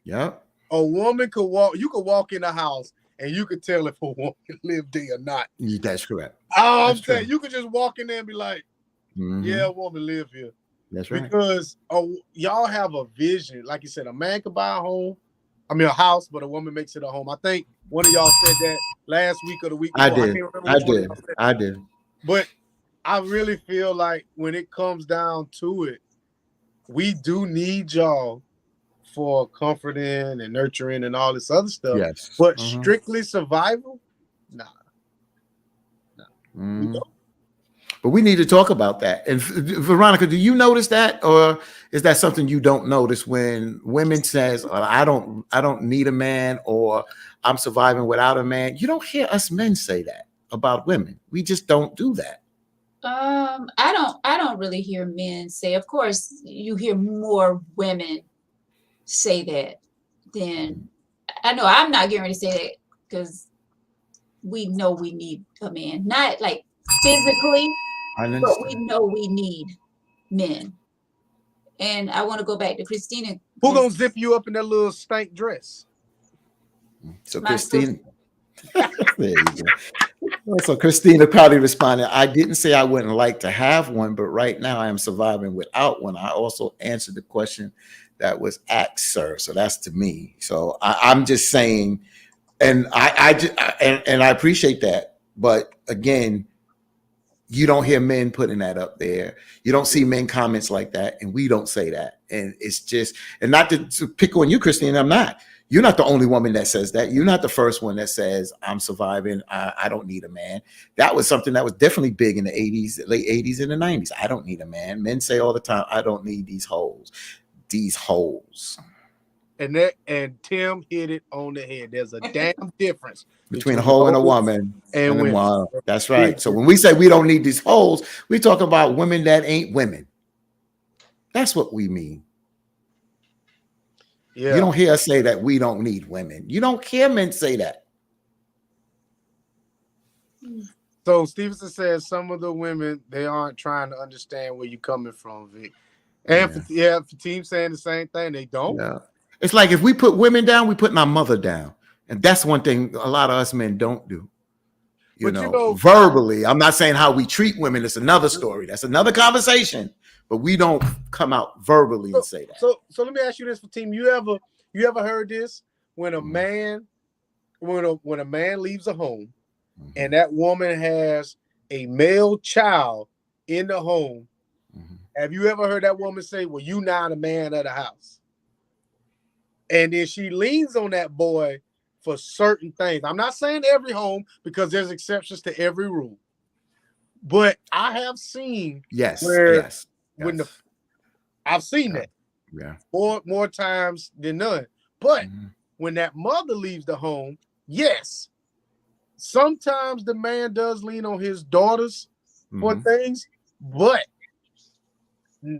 Yeah. A woman could walk, you could walk in the house and you could tell if a woman lived there or not. That's correct. Oh, I'm saying you could just walk in there and be like, mm-hmm. yeah, a woman live here. That's right. Because y'all have a vision. Like you said, a man could buy a house, but a woman makes it a home. I think one of y'all said that last week or the week before. I did. But I really feel like when it comes down to it, we do need y'all for comforting and nurturing and all this other stuff. Yes. But strictly survival, nah. But we need to talk about that. And Veronica, do you notice that, or is that something you don't notice when women says, I don't need a man, or I'm surviving without a man? You don't hear us men say that about women. We just don't do that. I don't really hear men say. Of course, you hear more women say that than I know. I'm not getting ready to say that because we know we need a man, not like physically, but we know we need men. And I want to go back to Christina. Who gonna zip you up in that little stank dress? So Christina. There you go. So Christina probably responded, I didn't say I wouldn't like to have one, but right now I am surviving without one. I also answered the question that was asked, sir. So that's to me. So I'm just saying, and I appreciate that. But again, you don't hear men putting that up there. You don't see men comments like that, and we don't say that. And it's just, and not to pick on you, Christine, I'm not. You're not the only woman that says that. You're not the first one that says, I'm surviving. I don't need a man. That was something that was definitely big in the 80s, late 80s and the 90s. I don't need a man. Men say all the time, I don't need these holes. These holes. And Tim hit it on the head. There's a damn difference between a hole and a woman and women. That's right. So when we say we don't need these holes, we talk about women that ain't women. That's what we mean. Yeah. You don't hear us say that we don't need women. You don't hear men say that. So Stevenson says some of the women, they aren't trying to understand where you're coming from, Vic. And for Team saying the same thing, they don't. Yeah. It's like if we put women down, we putting our mother down. And that's one thing a lot of us men don't do. You know, verbally. I'm not saying how we treat women. It's another story. That's another conversation. But we don't come out verbally and say that. So let me ask you this for Team. You ever heard this? When a man, when a man leaves a home and that woman has a male child in the home, have you ever heard that woman say, well, you now the man of the house? And then she leans on that boy for certain things. I'm not saying every home because there's exceptions to every rule. But I have seen I've seen that more times than none. But when that mother leaves the home, yes, sometimes the man does lean on his daughters for things, but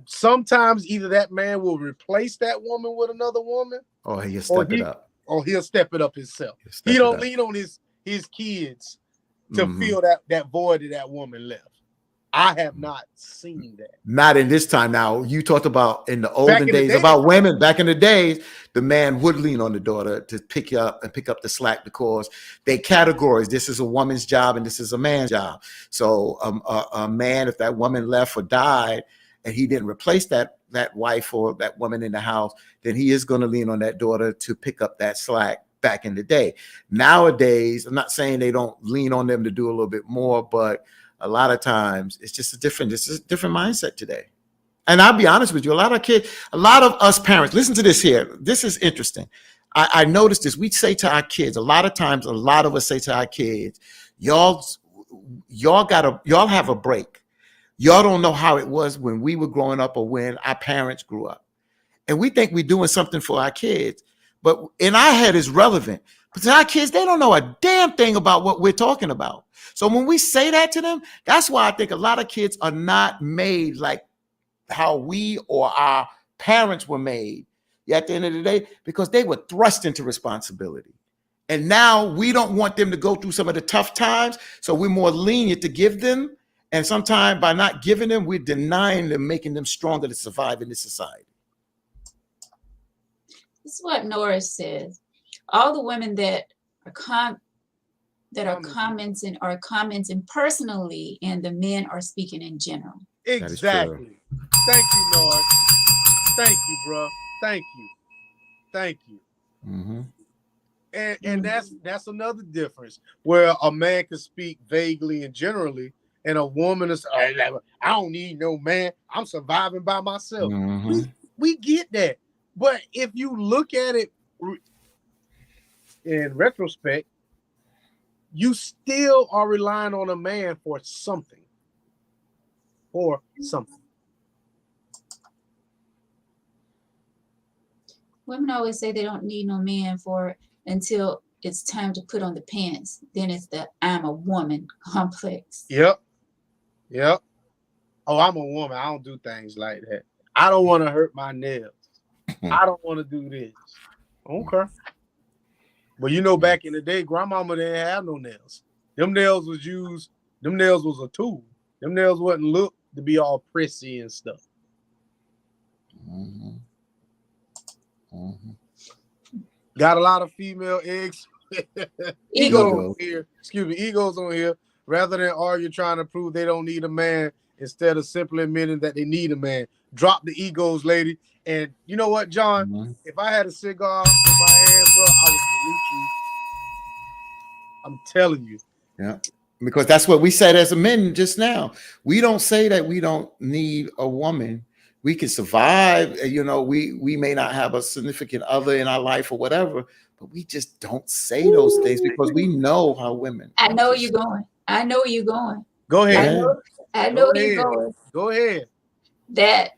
sometimes either that man will replace that woman with another woman, or he'll step it up. Or he'll step it up himself. He don't lean on his kids to fill that void that woman left. I have not seen that. Not in this time. Now, you talked about in the olden days about women. Back in the days, the man would lean on the daughter to pick up the slack because they categorize this is a woman's job and this is a man's job. So a man, if that woman left or died and he didn't replace that wife or that woman in the house, then he is going to lean on that daughter to pick up that slack. Back in the day. Nowadays, I'm not saying they don't lean on them to do a little bit more, but a lot of times it's just a different mindset today. And I'll be honest with you, a lot of us parents, listen to this here. This is interesting. I noticed this. We say to our kids, a lot of times, a lot of us say to our kids, y'all have a break. Y'all don't know how it was when we were growing up or when our parents grew up. And we think we're doing something for our kids. But in our head is relevant. But to our kids, they don't know a damn thing about what we're talking about. So when we say that to them, that's why I think a lot of kids are not made like how we or our parents were made at the end of the day, because they were thrust into responsibility. And now we don't want them to go through some of the tough times. So we're more lenient to give them. And sometimes by not giving them, we're denying them, making them stronger to survive in this society. This is what Norris says. All the women that are commenting personally, and the men are speaking in general. Exactly. Thank you, Norris. Thank you, bro. Thank you. Mm-hmm. And that's another difference, where a man can speak vaguely and generally, and a woman is, I don't need no man. I'm surviving by myself. Mm-hmm. We get that. But if you look at it in retrospect, you still are relying on a man for something. Women always say they don't need no man for until it's time to put on the pants. Then it's the I'm a woman complex. Yep. Oh, I'm a woman. I don't do things like that. I don't want to hurt my nails. I don't want to do this. Okay. But you know, back in the day, grandmama didn't have no nails. Them nails was a tool. Them nails wasn't looked to be all prissy and stuff. Mm-hmm. Mm-hmm. Got a lot of female eggs. Egos here. Excuse me, egos on here. Rather than argue trying to prove they don't need a man, instead of simply admitting that they need a man. Drop the egos, lady. And you know what, John? Mm-hmm. If I had a cigar in my hand, bro, I would salute you. I'm telling you. Yeah. Because that's what we said as a men just now. We don't say that we don't need a woman. We can survive. You know, we may not have a significant other in our life or whatever, but we just don't say those things because we know how women. I know you're going. Go ahead. I know you're going. Go ahead. That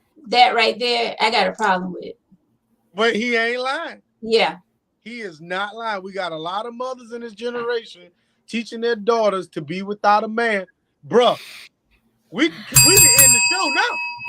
right there, I got a problem with. But he ain't lying. Yeah. He is not lying. We got a lot of mothers in this generation teaching their daughters to be without a man. Bruh, we can end the show now.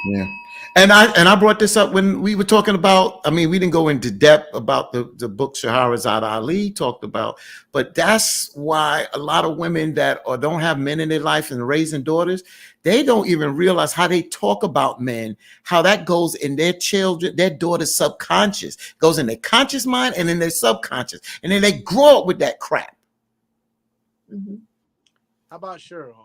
Yeah. And I brought this up when we were talking about, I mean, we didn't go into depth about the book Shahrazad Ali talked about, but that's why a lot of women that don't have men in their life and raising daughters, they don't even realize how they talk about men, how that goes in their children, their daughter's subconscious, goes in their conscious mind and in their subconscious. And then they grow up with that crap. Mm-hmm. How about Cheryl?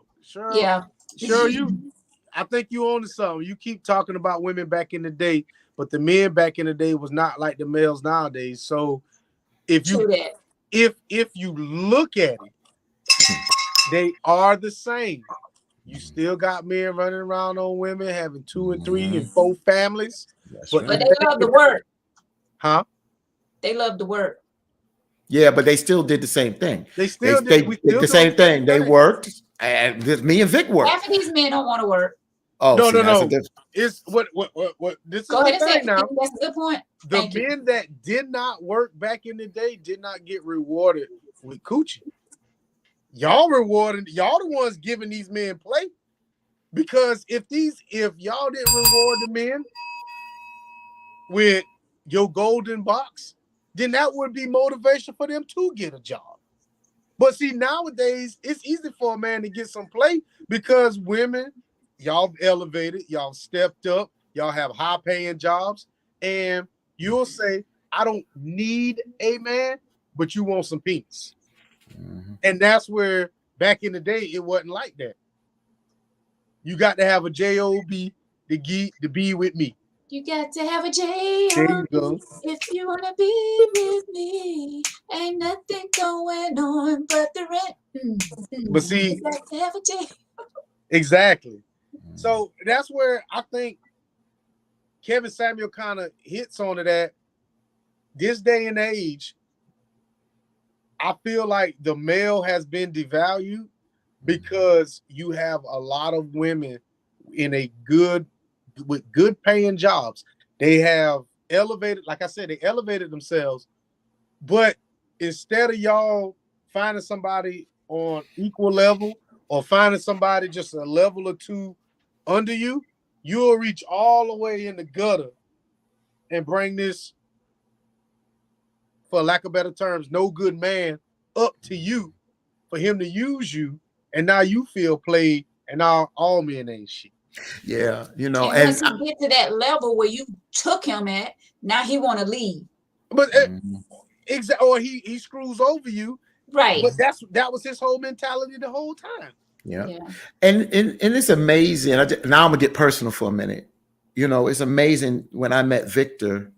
Yeah. Cheryl, I think you own to something. You keep talking about women back in the day, but the men back in the day was not like the males nowadays. So if you look at it, they are the same. You still got men running around on women, having 2 and 3 and 4 families. But they love the work. Huh? They love the work. Yeah, but they still did the same thing. They did the same thing. They worked, and me and Vic worked. Half of these men don't want to work. Oh, no. It's what this is. Go ahead and say now. That's a good point. The men that did not work back in the day did not get rewarded with coochie. Y'all the ones giving these men play. Because if y'all didn't reward the men with your golden box, then that would be motivation for them to get a job. But see, nowadays, it's easy for a man to get some play because women, y'all elevated, y'all stepped up, y'all have high-paying jobs, and you'll say, I don't need a man, but you want some peace. Mm-hmm. And that's where, back in the day, it wasn't like that. You got to have a J-O-B to be with me. You got to have a J-O-B if you want to be with me. Ain't nothing going on but the rent. But see, you got to have a J. Exactly. So that's where I think Kevin Samuel kind of hits on it at this day and age. I feel like the male has been devalued because you have a lot of women with good paying jobs. They have elevated, like I said, they elevated themselves. But instead of y'all finding somebody on equal level or finding somebody just a level or two under you, you'll reach all the way in the gutter and bring this, for lack of better terms, no good man up to you for him to use you. And now you feel played, and now all men ain't shit. Yeah, you know, And once he get to that level where you took him at, now he want to leave. But or he screws over you. Right. But that was his whole mentality the whole time. Yeah. And it's amazing. Now I'm gonna get personal for a minute. You know, it's amazing when I met Victor.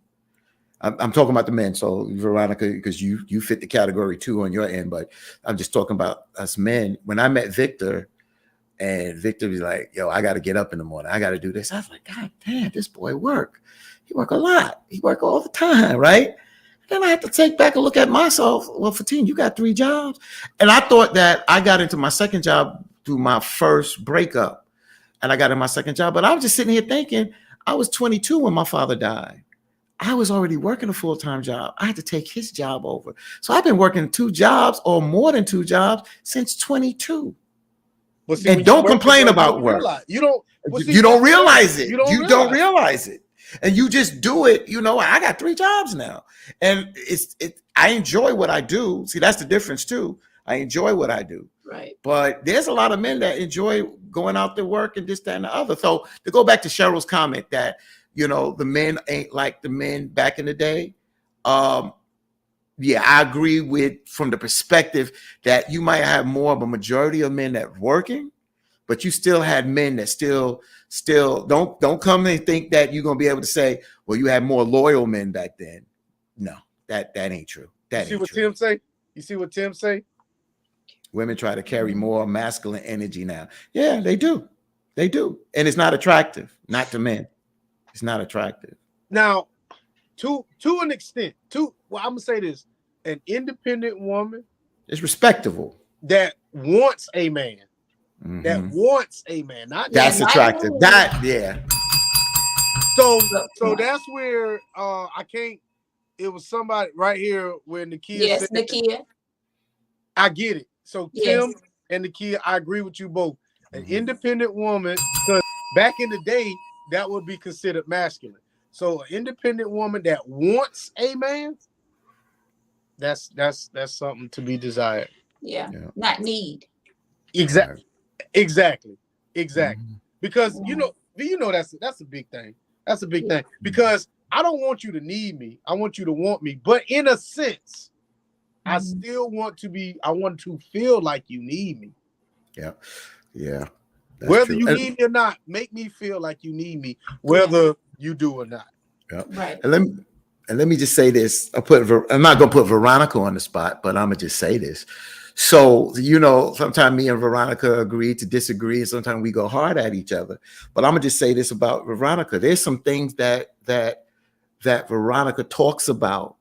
I'm talking about the men, so Veronica, because you fit the category too on your end, but I'm just talking about us men. When I met Victor, and Victor was like, "Yo, I got to get up in the morning. I got to do this." I was like, "God damn, this boy work. He work a lot. He work all the time, right?" Then I had to take back a look at myself. Well, Fatin, you got 3 jobs, and I thought that I got into my second job through my first breakup, and I got in my second job. But I was just sitting here thinking, I was 22 when my father died. I was already working a full-time job. I had to take his job over. So I've been working 2 jobs or more than 2 jobs since 22. See, and don't complain about work. You don't realize it. You don't realize it. And you just do it. You know, I got 3 jobs now. And I enjoy what I do. See, that's the difference too. I enjoy what I do. Right. But there's a lot of men that enjoy going out to work and this, that, and the other. So to go back to Cheryl's comment that, you know, the men ain't like the men back in the day. Yeah, I agree with from the perspective that you might have more of a majority of men that working, but you still had men that still don't come and think that you're gonna be able to say, well, you had more loyal men back then. No, that ain't true. That you see what Tim say? You see what Tim say? Women try to carry more masculine energy now. Yeah, they do. They do. And it's not attractive, not to men. It's not attractive. Now, to an extent, well, I'm gonna say this: an independent woman is respectable that wants a man. Mm-hmm. That wants a man. Not that's attractive. That yeah. So that's where I can't. It was somebody right here where Nakia yes, said, Nakia. I get it. So Tim and Nakia, I agree with you both. An independent woman, because back in the day, that would be considered masculine. So an independent woman that wants a man, that's something to be desired. Yeah. Not need. Exactly. Because you know that's a big thing. That's a big thing. Because I don't want you to need me. I want you to want me. But in a sense, I still want to feel like you need me. Yeah. Yeah. Whether you need me or not, make me feel like you need me, whether you do or not. Yeah. Right. And let me just say this. I'm not gonna put Veronica on the spot, but I'm gonna just say this. So, you know, sometimes me and Veronica agree to disagree, and sometimes we go hard at each other. But I'm gonna just say this about Veronica. There's some things that Veronica talks about.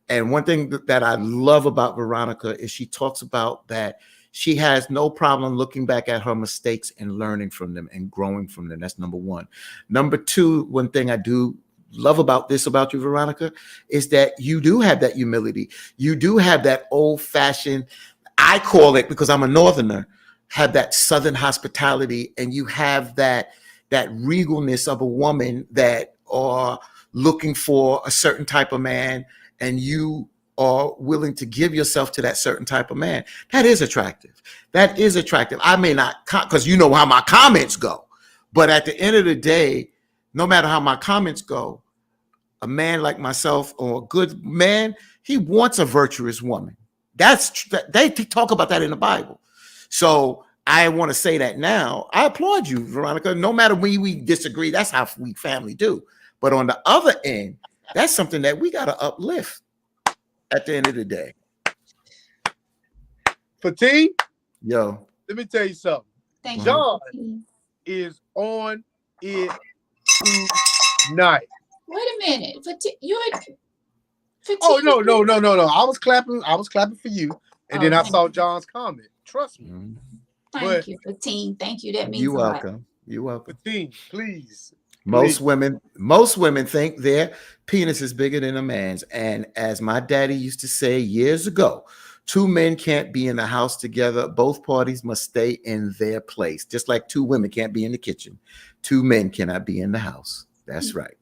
And one thing that I love about Veronica is she talks about that she has no problem looking back at her mistakes and learning from them and growing from them. That's number 1. Number 2, one thing I do love about you, Veronica, is that you do have that humility. You do have that old-fashioned, I call it, because I'm a Northerner, have that Southern hospitality, and you have that regalness of a woman that are looking for a certain type of man, and you are willing to give yourself to that certain type of man. That is attractive. That is attractive. I may not, because you know how my comments go, but at the end of the day, no matter how my comments go, a man like myself or a good man, he wants a virtuous woman. They talk about that in the Bible. So I want to say that now. I applaud you, Veronica. No matter when we disagree, that's how we family do. But on the other end, that's something that we got to uplift at the end of the day. Fatin, yo, let me tell you something. Thank you. John Wait is on it tonight. a minute. You're Oh Fatima. no. I was clapping for you. And then I thank saw you. John's comment. Trust me. Mhm. Thank But you, Fatine. Thank you. That means You're a lot. welcome. You're welcome. Fatine, please. Most women think their penis is bigger than a man's. And as my daddy used to say years ago, two men can't be in the house together. Both parties must stay in their place. Just like two women can't be in the kitchen. Two men cannot be in the house. That's right.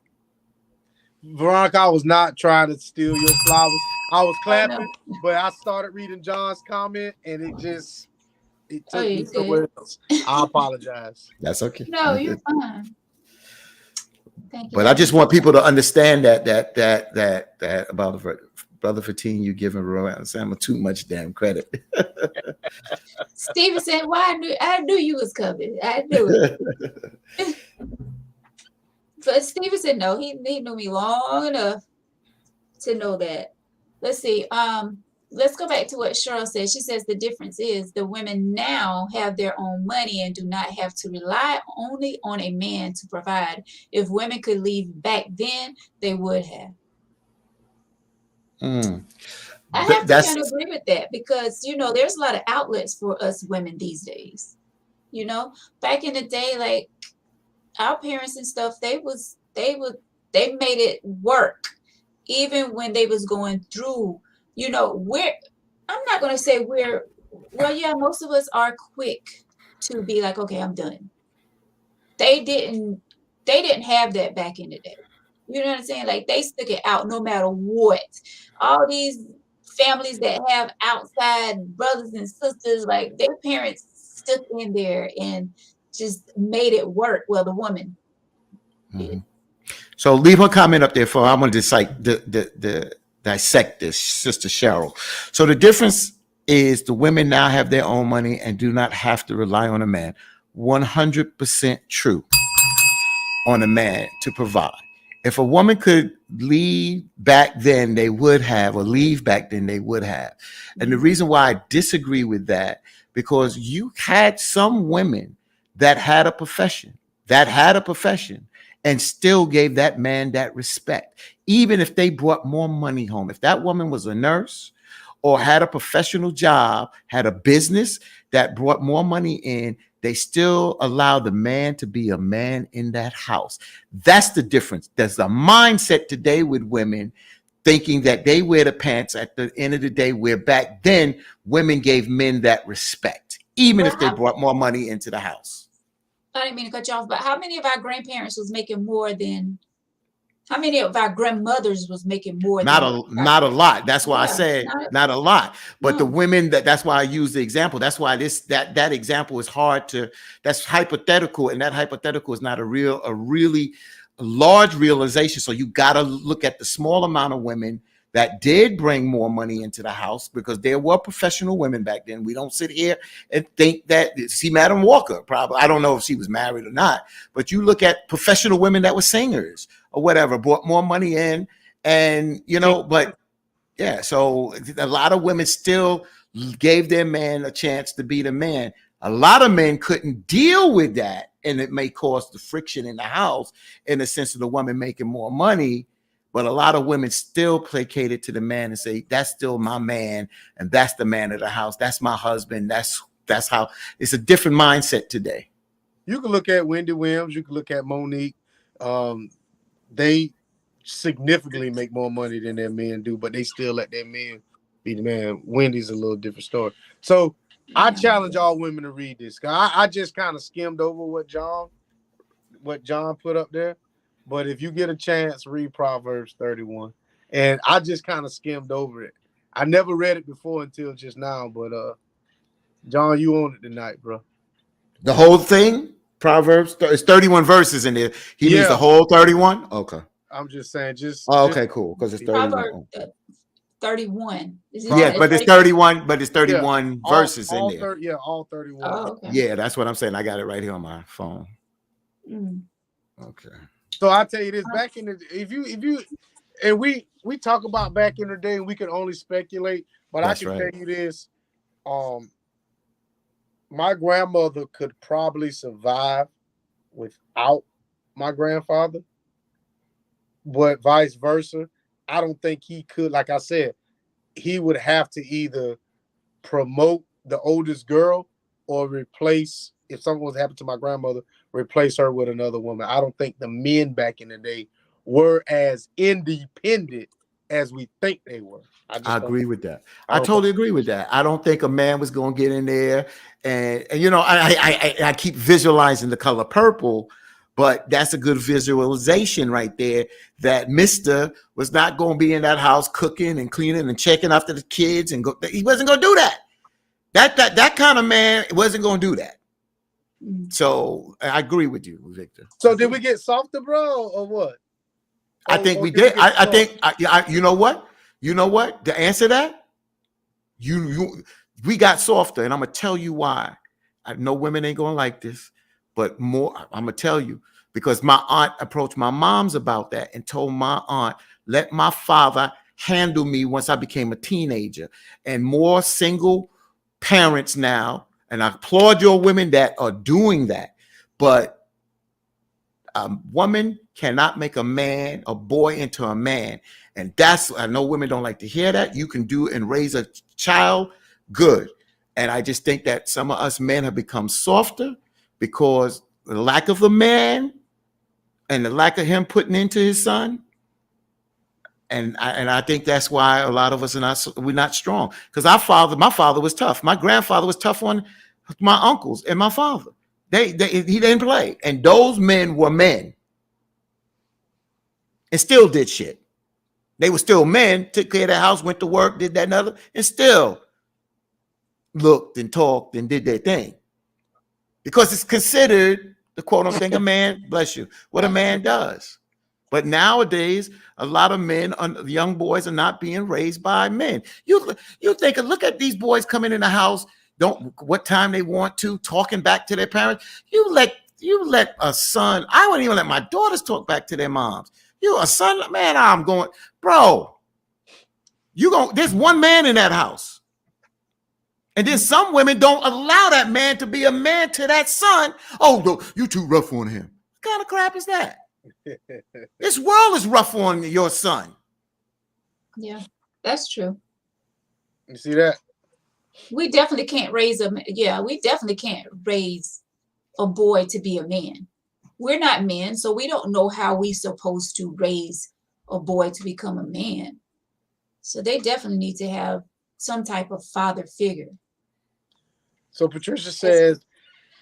Veronica, I was not trying to steal your flowers. I was clapping, no. but I started reading John's comment and it took me you somewhere else. I apologize. That's okay. No, you're fine. Thank you. But I just want people to understand that about Brother Fatine, you giving Rowan Sam too much damn credit. Steven said, "Why I knew you was coming. I knew it." But Steven said, "No, he knew me long enough to know that." Let's see. Let's go back to what Cheryl said. She says the difference is the women now have their own money and do not have to rely only on a man to provide. If women could leave back then, they would have. I have to kind of agree with that because, there's a lot of outlets for us women these days. Back in the day, like our parents and stuff, they made it work even when they was going through, I'm not going to say most of us are quick to be like, okay, I'm done. They didn't have that back in the day. You know what I'm saying? Like they stuck it out no matter what. All these families that have outside brothers and sisters, like their parents stuck in there and just made it work. Well, the woman did. So leave her comment up there for I'm going to dissect this, Sister Cheryl. So the difference is the women now have their own money and do not have to rely on a man. 100% true on a man to provide. If a woman could leave back then, they would have, or leave back then, they would have. And the reason why I disagree with that, because you had some women that had a profession, and still gave that man that respect, even if they brought more money home. If that woman was a nurse or had a professional job, had a business that brought more money in, they still allowed the man to be a man in that house. That's the difference. There's a mindset today with women thinking that they wear the pants at the end of the day, where back then women gave men that respect, even if they brought more money into the house. I didn't mean to cut you off, but how many of our grandparents was making more than? How many of our grandmothers was making more? Not a lot. That's why I said not a lot. But the women that's why I use the example. That's why that example is hard to. That's hypothetical, and that hypothetical is not a really large realization. So you got to look at the small amount of women that did bring more money into the house, because there were professional women back then. We don't sit here and think that. See, Madam Walker, probably, I don't know if she was married or not, but you look at professional women that were singers or whatever, brought more money in, and but yeah, so a lot of women still gave their man a chance to be the man. A lot of men couldn't deal with that, and it may cause the friction in the house in the sense of the woman making more money. But a lot of women still placated to the man and say, that's still my man, and that's the man of the house. That's my husband. That's how it's a different mindset today. You can look at Wendy Williams. You can look at Monique. They significantly make more money than their men do, but they still let their men be the man. Wendy's a little different story. So I challenge all women to read this. I just kind of skimmed over what John put up there. But if you get a chance, read Proverbs 31. And I just kind of skimmed over it. I never read it before until just now. But John, you own it tonight, bro. The whole thing? Proverbs? It's 31 verses in there. He means the whole 31? Okay. I'm just saying, okay, cool. Because it's 31. Proverbs 31. Yeah, but it's 31, verses in there. All 31. Oh, okay. Yeah, that's what I'm saying. I got it right here on my phone. Okay. So I'll tell you this, back in the if you and we talk about back in the day, and we can only speculate, but I can tell you this, my grandmother could probably survive without my grandfather, but vice versa, I don't think he could. Like I said, he would have to either promote the oldest girl or replace, if something was to happen to my grandmother, replace her with another woman. I don't think the men back in the day were as independent as we think they were. I agree with that. I I don't totally agree with that. I don't think a man was going to get in there, and you know, I keep visualizing the color purple, but that's a good visualization right there. That Mister was not going to be in that house cooking and cleaning and checking after the kids, and he wasn't going to do that. That kind of man wasn't going to do that. So I agree with you, Victor. So did we get softer, bro, or what? I think we did. I think you know what? You know what? To answer that, we got softer, and I'm gonna tell you why. I know women ain't gonna like this, but more I'm gonna tell you because my aunt approached my mom's about that and told my aunt, let my father handle me once I became a teenager. And more single parents now, and I applaud your women that are doing that, but a woman cannot make a boy into a man. And that's, I know women don't like to hear that. You can do and raise a child good. And I just think that some of us men have become softer because the lack of a man and the lack of him putting into his son. And I think that's why a lot of us we're not strong. Because my father was tough. My grandfather was tough on my uncles and my father. He didn't play. And those men were men. And still did shit. They were still men, took care of their house, went to work, did that and other, and still looked and talked and did their thing. Because it's considered the quote unquote thing a man, bless you, what a man does. But nowadays, a lot of men, young boys are not being raised by men. You think, look at these boys coming in the house, what time they want to, talking back to their parents. You let a son, I wouldn't even let my daughters talk back to their moms. You a son, man, I'm going, bro, there's one man in that house. And then some women don't allow that man to be a man to that son. Oh, you too rough on him. What kind of crap is that? This world is rough on your son. Yeah, that's true. You see that? We definitely can't raise a boy to be a man. We're not men, so we don't know how we're supposed to raise a boy to become a man. So they definitely need to have some type of father figure. So Patricia says,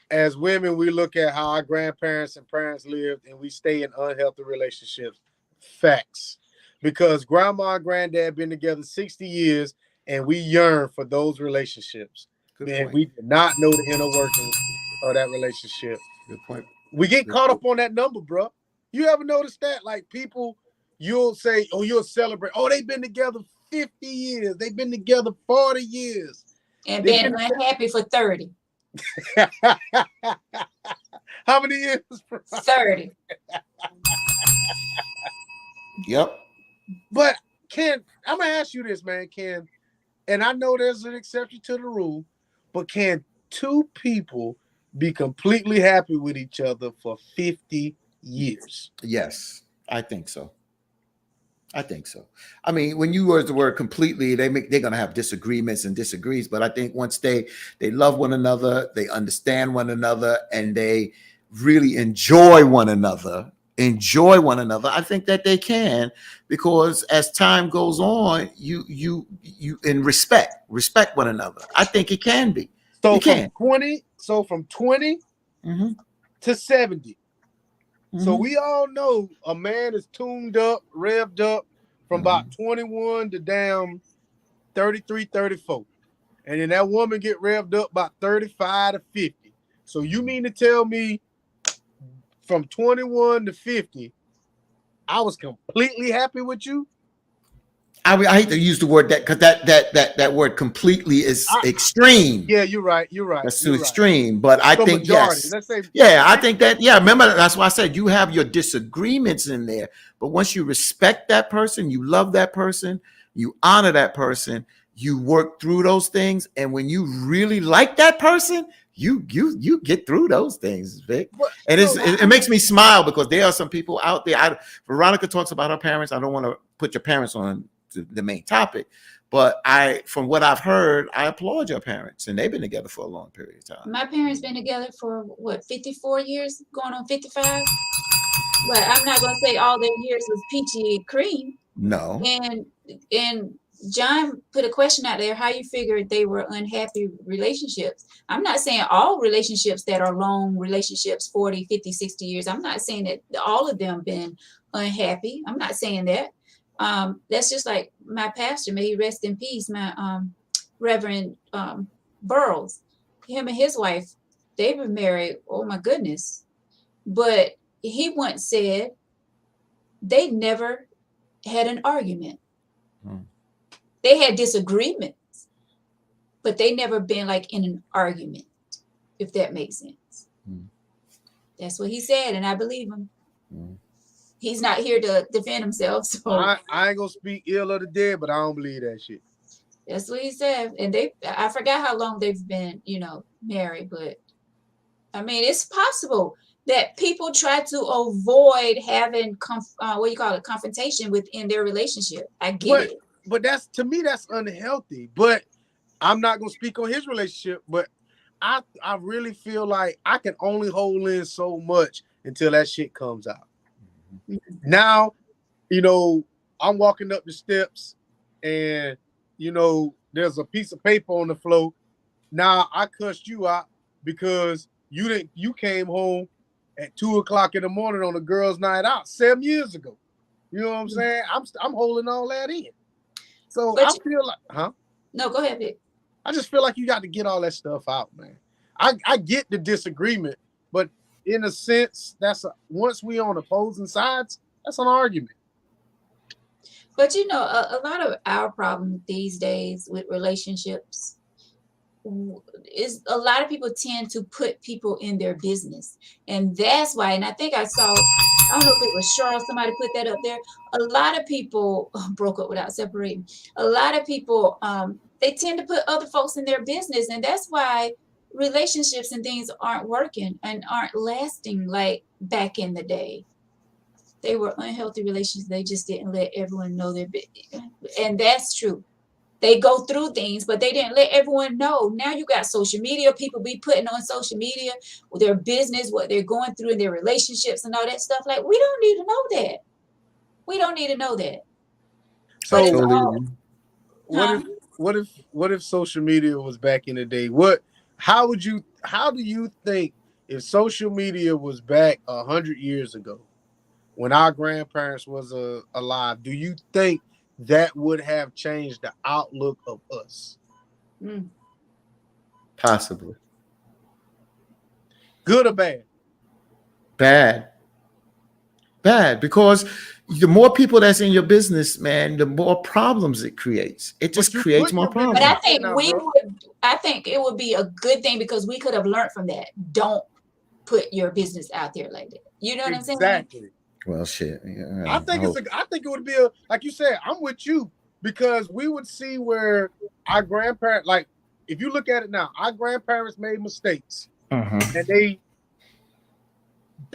as women, we look at how our grandparents and parents lived and we stay in unhealthy relationships. Facts. Because grandma and granddad been together 60 years and we yearn for those relationships. And we did not know the inner workings of that relationship. Good point. We get caught up on that number, bro. You ever notice that? Like people, you'll say, oh, you'll celebrate. Oh, they've been together 50 years. They've been together 40 years. And been unhappy for 30. How many years? 30. Yep. But I'm going to ask you this, man, and I know there's an exception to the rule, but can two people be completely happy with each other for 50 years? Yes, I think so. I mean, when you use the word completely, they're going to have disagreements and disagrees. But I think once they love one another, they understand one another, and they really enjoy one another, I think that they can, because as time goes on, you in respect one another. I think it can be. So you can. From 20 to 70. So we all know a man is tuned up, revved up from about 21 to down 33, 34. And then that woman get revved up about 35 to 50. So you mean to tell me from 21 to 50, I was completely happy with you? I hate to use the word that, because that word completely is extreme. Yeah, you're right. That's too extreme. But I think majority, yes. let's say, I think that, remember, that's why I said you have your disagreements in there. But once you respect that person, you love that person, you honor that person, you work through those things. And when you really like that person, you get through those things, Vic. But, And no, it makes me smile because there are some people out there. Veronica talks about her parents. I don't want to put your parents on the main topic, but from what I've heard, I applaud your parents, and they've been together for a long period of time. My parents been together for what, 54 years, going on 55. But I'm not gonna say all their years was peachy cream. No. And John put a question out there, how you figured they were unhappy relationships. I'm not saying all relationships that are long relationships, 40, 50, 60 years. I'm not saying that all of them been unhappy. I'm not saying that. That's just like my pastor, may he rest in peace, my Reverend Burroughs. Him and his wife, they've been married, oh my goodness. But he once said they never had an argument. They had disagreements, but they never been like in an argument, if that makes sense. That's what he said, and I believe him. He's not here to defend himself. So I ain't gonna speak ill of the dead, but I don't believe that shit. that's what he said. And I forgot how long they've been, married, but I mean, it's possible that people try to avoid having confrontation within their relationship. I get it. But to me, that's unhealthy. But I'm not gonna speak on his relationship. But I really feel like I can only hold in so much until that shit comes out. Now, I'm walking up the steps, and there's a piece of paper on the floor. Now I cussed you out because you came home at 2:00 in the morning on a girls' night out 7 years ago. You know what I'm saying? I'm holding all that in. So I feel like, No, go ahead, Vic. I just feel like you got to get all that stuff out, man. I get the disagreement, but in a sense, once we on opposing sides, that's an argument. But a lot of our problem these days with relationships is a lot of people tend to put people in their business, and that's why. And I think I don't know if it was Charles, somebody put that up there. A lot of people broke up without separating. A lot of people, they tend to put other folks in their business, and that's why relationships and things aren't working and aren't lasting like back in the day. They were unhealthy relationships. They just didn't let everyone know their business, and that's true. They go through things, but they didn't let everyone know. Now you got social media. People be putting on social media with their business, what they're going through in their relationships and all that stuff. Like, we don't need to know that. We don't need to know that. So what if social media was back in the day? How do you think if social media was back 100 years ago when our grandparents was alive, do you think that would have changed the outlook of us? Possibly. Good or bad? Bad, because the more people that's in your business, man, the more problems it creates. It just creates more problems. But I think it would be a good thing because we could have learned from that. Don't put your business out there like that. You know what I'm saying? Exactly. Well, shit. Yeah, I think it would be like you said, I'm with you, because we would see where our grandparents, like if you look at it now, our grandparents made mistakes and they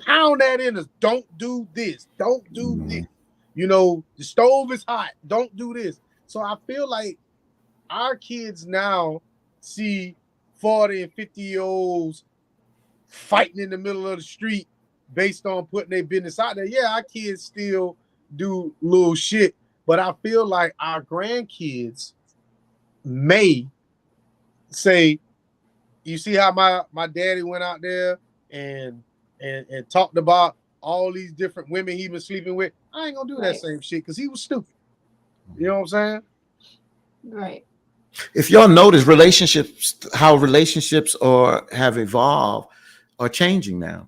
pound that in us. Don't do this. Don't do this. The stove is hot. Don't do this. So I feel like our kids now see 40 and 50-year-olds fighting in the middle of the street based on putting their business out there. Yeah, our kids still do little shit, but I feel like our grandkids may say, you see how my daddy went out there and talked about all these different women he was sleeping with. I ain't gonna do that same shit because he was stupid. You know what I'm saying? Right. If y'all notice how relationships have evolved are changing now,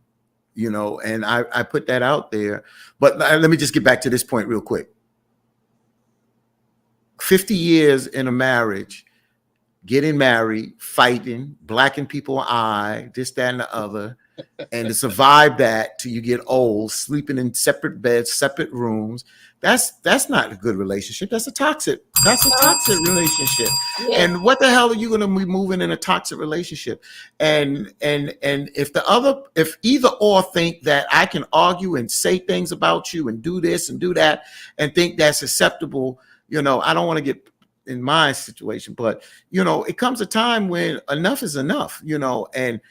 and I put that out there. But let me just get back to this point real quick. 50 years in a marriage, getting married, fighting, blacking people eye, this, that, and the other. and to survive that till you get old, sleeping in separate beds, separate rooms, that's not a good relationship. That's a toxic relationship. Yeah. And what the hell are you going to be moving in a toxic relationship? And if either or think that I can argue and say things about you and do this and do that and think that's acceptable, I don't want to get in my situation, but it comes a time when enough is enough, and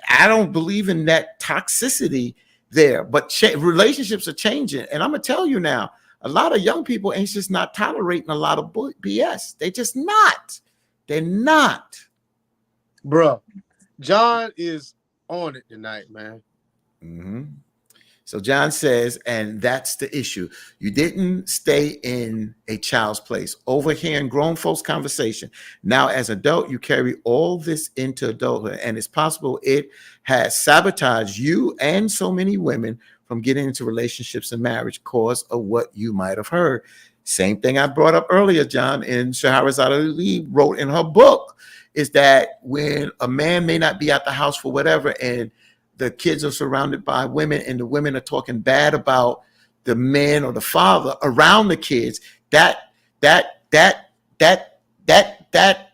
I don't believe in that toxicity there, but relationships are changing. And I'm gonna tell you now, a lot of young people ain't just not tolerating a lot of BS. They just not. They're not. Bruh, John is on it tonight, man. Mm-hmm. So John says, and that's the issue. You didn't stay in a child's place, overhearing grown folks' conversation. Now, as an adult, you carry all this into adulthood, and it's possible it has sabotaged you and so many women from getting into relationships and marriage because of what you might have heard. Same thing I brought up earlier, John, and Shahrazad Ali wrote in her book, is that when a man may not be at the house for whatever, and the kids are surrounded by women and the women are talking bad about the man or the father around the kids, that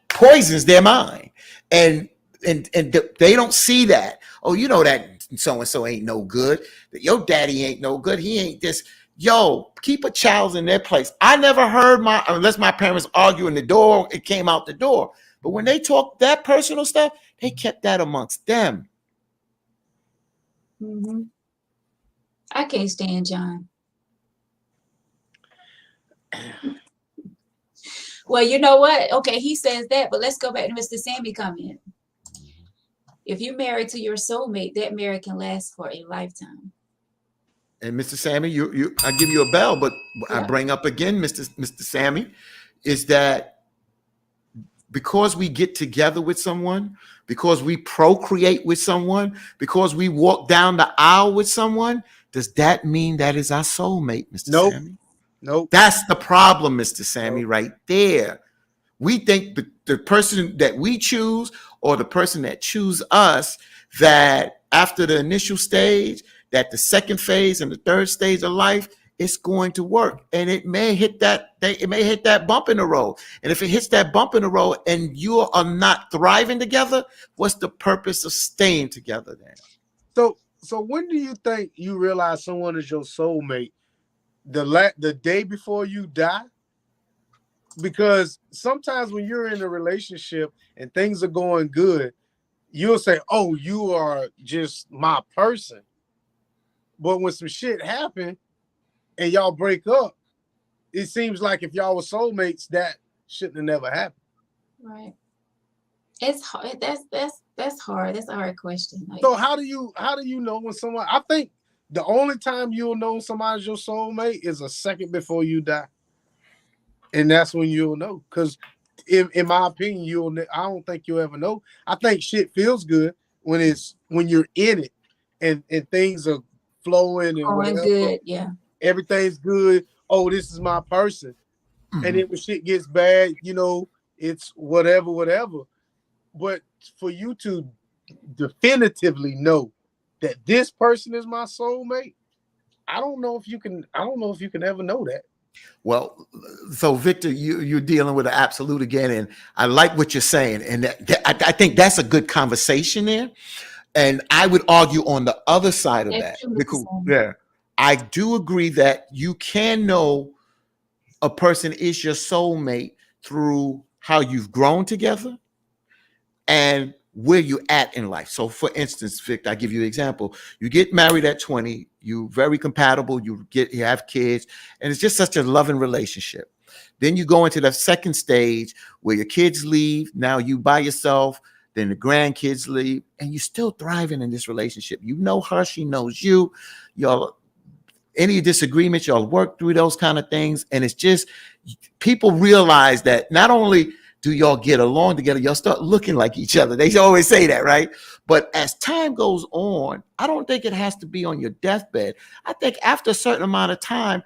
poisons their mind. And they don't see that. Oh, that so-and-so ain't no good. That your daddy ain't no good. He ain't this. Yo, keep a child in their place. I never heard unless my parents argue in the door, it came out the door. But when they talk that personal stuff, they kept that amongst them. Mm-hmm. I can't stand John. Well, you know what? Okay, he says that, but let's go back to Mr. Sammy comment. If you're married to your soulmate, that marriage can last for a lifetime. And Mr. Sammy, I give you a bell, but I bring up again, Mr. Sammy, is that because we get together with someone, because we procreate with someone, because we walk down the aisle with someone, does that mean that is our soulmate, Mr. Sammy? Nope. That's the problem, Mr. Sammy, right there. We think the person that we choose or the person that choose us, that after the initial stage, that the second phase and the third stage of life, it's going to work. And it may hit that bump in the road. And if it hits that bump in the road and you are not thriving together, what's the purpose of staying together then? So when do you think you realize someone is your soulmate? The day before you die? Because sometimes when you're in a relationship and things are going good, you'll say, oh, you are just my person. But when some shit happens and y'all break up, it seems like if y'all were soulmates, that shouldn't have never happened. Right. It's hard. That's hard. That's a hard question. So how do you know when someone? I think the only time you'll know somebody's your soulmate is a second before you die, and that's when you'll know. Because in my opinion, I don't think you'll ever know. I think shit feels good when you're in it and things are flowing and whatever. Good, yeah. Everything's good. Oh, this is my person. Mm-hmm. And then when shit gets bad, it's whatever. But for you to definitively know that this person is my soulmate, I don't know if you can ever know that. Well, so Victor, you're dealing with an absolute again, and I like what you're saying, and I think that's a good conversation there. And I would argue on the other side of that, because I do agree that you can know a person is your soulmate through how you've grown together and where you're at in life. So for instance, Victor, I give you an example. You get married at 20, you're very compatible, you have kids, and it's just such a loving relationship. Then you go into the second stage where your kids leave, now you by yourself, then the grandkids leave, and you're still thriving in this relationship. You know her, she knows you. Y'all, any disagreements, y'all work through those kind of things. And it's just, people realize that not only do y'all get along together, y'all start looking like each other. They always say that, right? But as time goes on, I don't think it has to be on your deathbed. I think after a certain amount of time,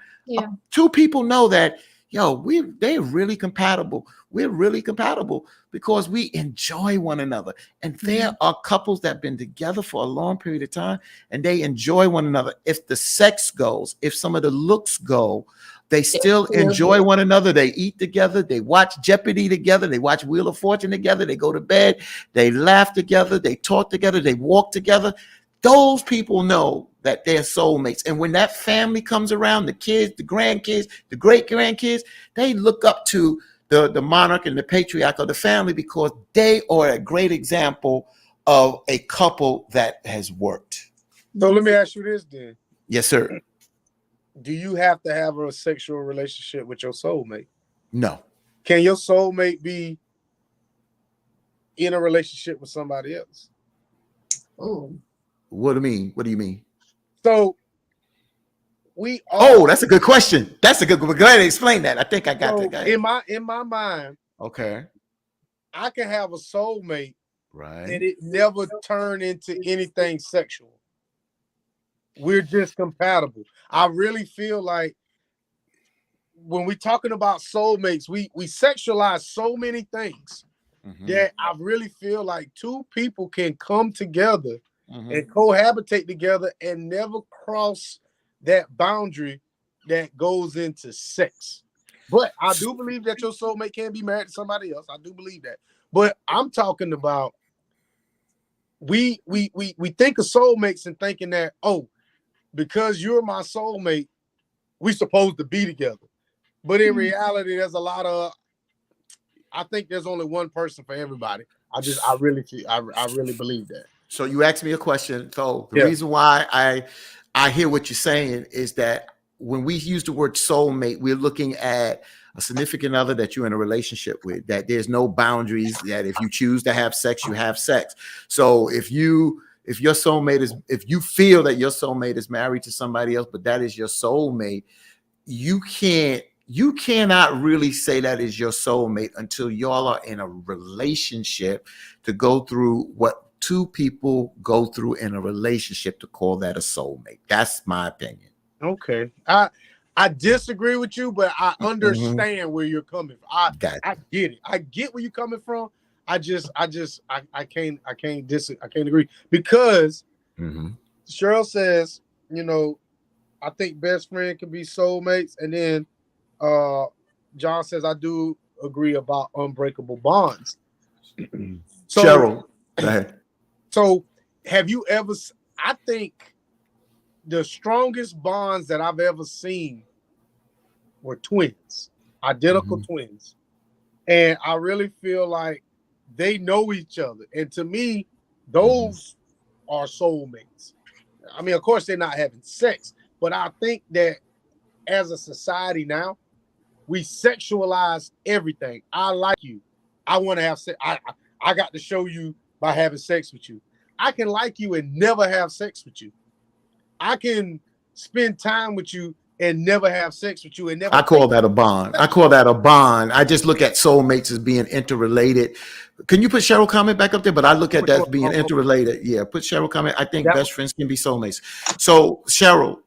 two people know that, yo, they're really compatible. We're really compatible because we enjoy one another. And there are couples that have been together for a long period of time and they enjoy one another. If the sex goes, if some of the looks go, they still enjoy one another. They eat together. They watch Jeopardy together. They watch Wheel of Fortune together. They go to bed. They laugh together. They talk together. They walk together. Those people know that they're soulmates. And when that family comes around, the kids, the grandkids, the great grandkids, they look up to the monarch and the patriarch of the family because they are a great example of a couple that has worked. So let me ask you this then. Yes, sir. Do you have to have a sexual relationship with your soulmate? No. Can your soulmate be in a relationship with somebody else? Oh. What do you mean? What do you mean? So we all, that's a good question. That's a good one. Go ahead and explain that. I think I got that. in my mind, Okay. I can have a soulmate Right. and it never turn into anything sexual. We're just compatible. I really feel like when we're talking about soulmates, we sexualize so many things that I really feel like two people can come together and cohabitate together and never cross that boundary that goes into sex. But I do believe that your soulmate can be married to somebody else. I do believe that. But I'm talking about we think of soulmates and thinking that, oh, because you're my soulmate, we supposed to be together. But in reality, there's a lot of, I think there's only one person for everybody. I really believe that. So you asked me a question. So the reason why I hear what you're saying is that when we use the word soulmate, we're looking at a significant other that you're in a relationship with, that there's no boundaries, that if you choose to have sex, you have sex. So if your soulmate is, if you feel that your soulmate is married to somebody else, but that is your soulmate, you cannot really say that is your soulmate until y'all are in a relationship to go through what two people go through in a relationship to call that a soulmate. That's my opinion. Okay. I disagree with you, but I understand where you're coming from. I get it. I get where you're coming from. I can't agree because Cheryl says, I think best friend can be soulmates, and then John says I do agree about unbreakable bonds. So, Cheryl, go ahead. So have you ever? I think the strongest bonds that I've ever seen were twins, identical twins, and I really feel like they know each other. And to me, those are soulmates. I mean, of course, they're not having sex, but I think that as a society now, we sexualize everything. I like you. I want to have sex. I got to show you by having sex with you. I can like you and never have sex with you. I can spend time with you and never have sex with you. And never. I call that a bond. I just look at soulmates as being interrelated. Can you put Cheryl comment back up there? But I look at that as being interrelated. Yeah, put Cheryl comment. I think best friends can be soulmates. So Cheryl,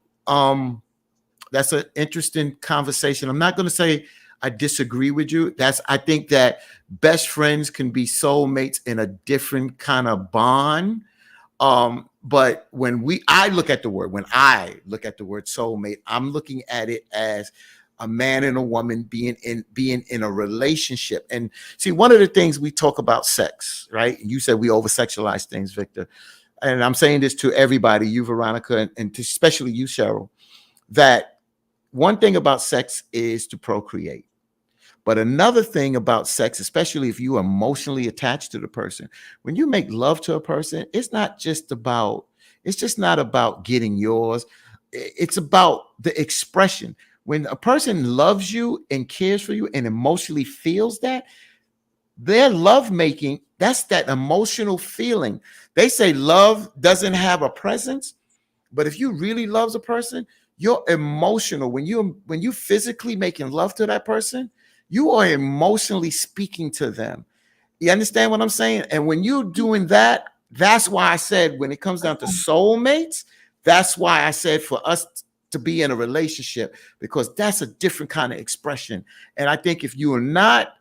that's an interesting conversation. I'm not going to say I disagree with you. I think that best friends can be soulmates in a different kind of bond. But when I look at the word soulmate, I'm looking at it as a man and a woman being in a relationship. And see, one of the things we talk about sex, right? You said we over sexualize things, Victor. And I'm saying this to everybody, you, Veronica, and especially you, Cheryl, that one thing about sex is to procreate. But another thing about sex, especially if you are emotionally attached to the person, when you make love to a person, it's just not about getting yours. It's about the expression. When a person loves you and cares for you and emotionally feels that, their love making, that's that emotional feeling. They say love doesn't have a presence, but if you really love a person, you're emotional. When you physically making love to that person, you are emotionally speaking to them. You understand what I'm saying? And when you're doing that, that's why I said when it comes down to soulmates, that's why I said for us to be in a relationship, because that's a different kind of expression. And I think if you are not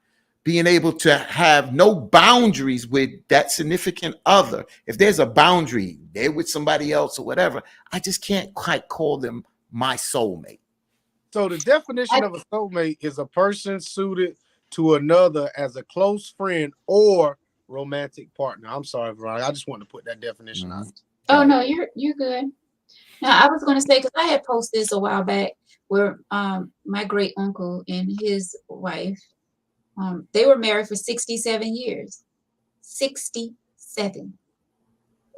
being able to have no boundaries with that significant other, if there's a boundary, they're with somebody else or whatever, I just can't quite call them my soulmate. So the definition of a soulmate is a person suited to another as a close friend or romantic partner. I'm sorry, Veronica. I just wanted to put that definition out. Oh no, you're good. Now I was going to say, because I had posted this a while back, where my great uncle and his wife, they were married for 67 years. 67.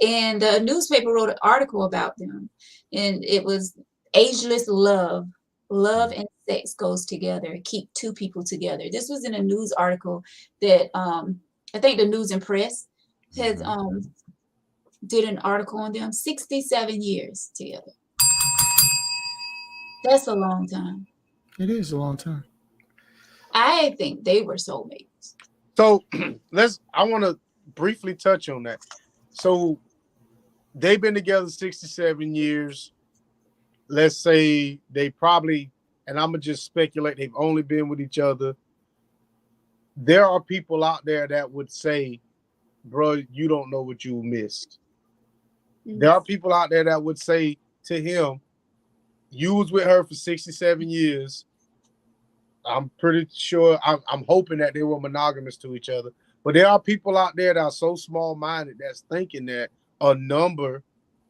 And the newspaper wrote an article about them, and it was ageless love. Love and sex goes together. Keep two people together. This was in a news article that I think the News and Press has did an article on them. 67 years together. That's a long time. It is a long time. I think they were soulmates. So I want to briefly touch on that. So they've been together 67 years. Let's say they probably, and I'm going to just speculate, they've only been with each other. There are people out there that would say, bro, you don't know what you missed. There are people out there that would say to him, you was with her for 67 years. I'm pretty sure, I'm hoping that they were monogamous to each other. But there are people out there that are so small-minded that's thinking that a number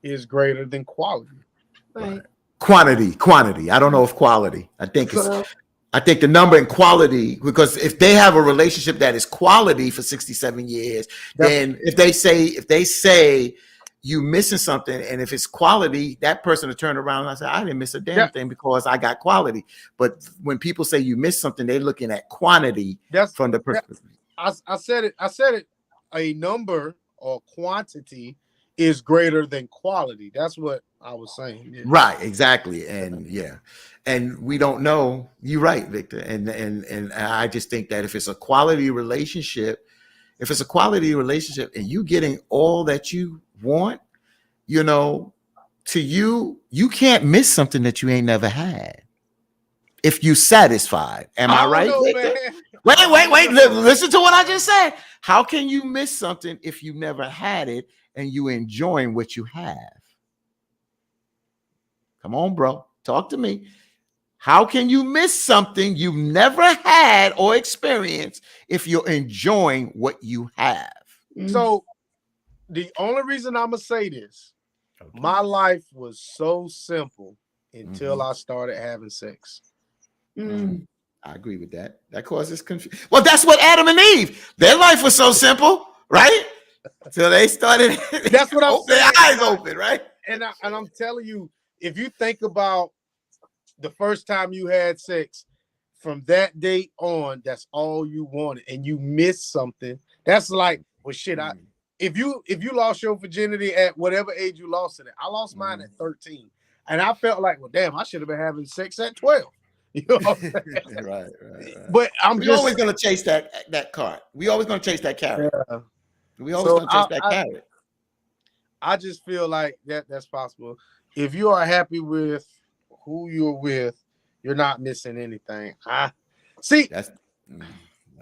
is greater than quality. Right. Quantity. I don't know if quality. I think the number and quality, because if they have a relationship that is quality for 67 years, then if they say you missing something, and if it's quality, that person will turn around and say, I didn't miss a damn thing because I got quality. But when people say you missed something, they're looking at quantity from the perspective. I said it. A number or quantity is greater than quality. That's what I was saying. Yeah. Right, exactly. And we don't know. You're right, Victor. And I just think that if it's a quality relationship, and you getting all that you want, to you can't miss something that you ain't never had. If you satisfied. Am I right? Know, wait. Listen to what I just said. How can you miss something if you never had it and you enjoying what you have? Come on, bro. Talk to me. How can you miss something you've never had or experienced if you're enjoying what you have? So the only reason I'm going to say this, my life was so simple until I started having sex. I agree with that. That causes confusion. Well, that's what Adam and Eve, their life was so simple, right? So they started. That's what I'm saying. Their eyes open, right? And I'm telling you, if you think about the first time you had sex, from that day on, that's all you wanted, and you missed something. That's like, well, shit. If you lost your virginity at whatever age you lost it at, I lost mine at 13, and I felt like, well, damn, I should have been having sex at 12. You know what I'm saying? Right. But we're always gonna chase that cart. We always gonna chase that carrot. Yeah. We always gonna chase that carrot. I just feel like that's possible. If you are happy with who you're with, you're not missing anything. I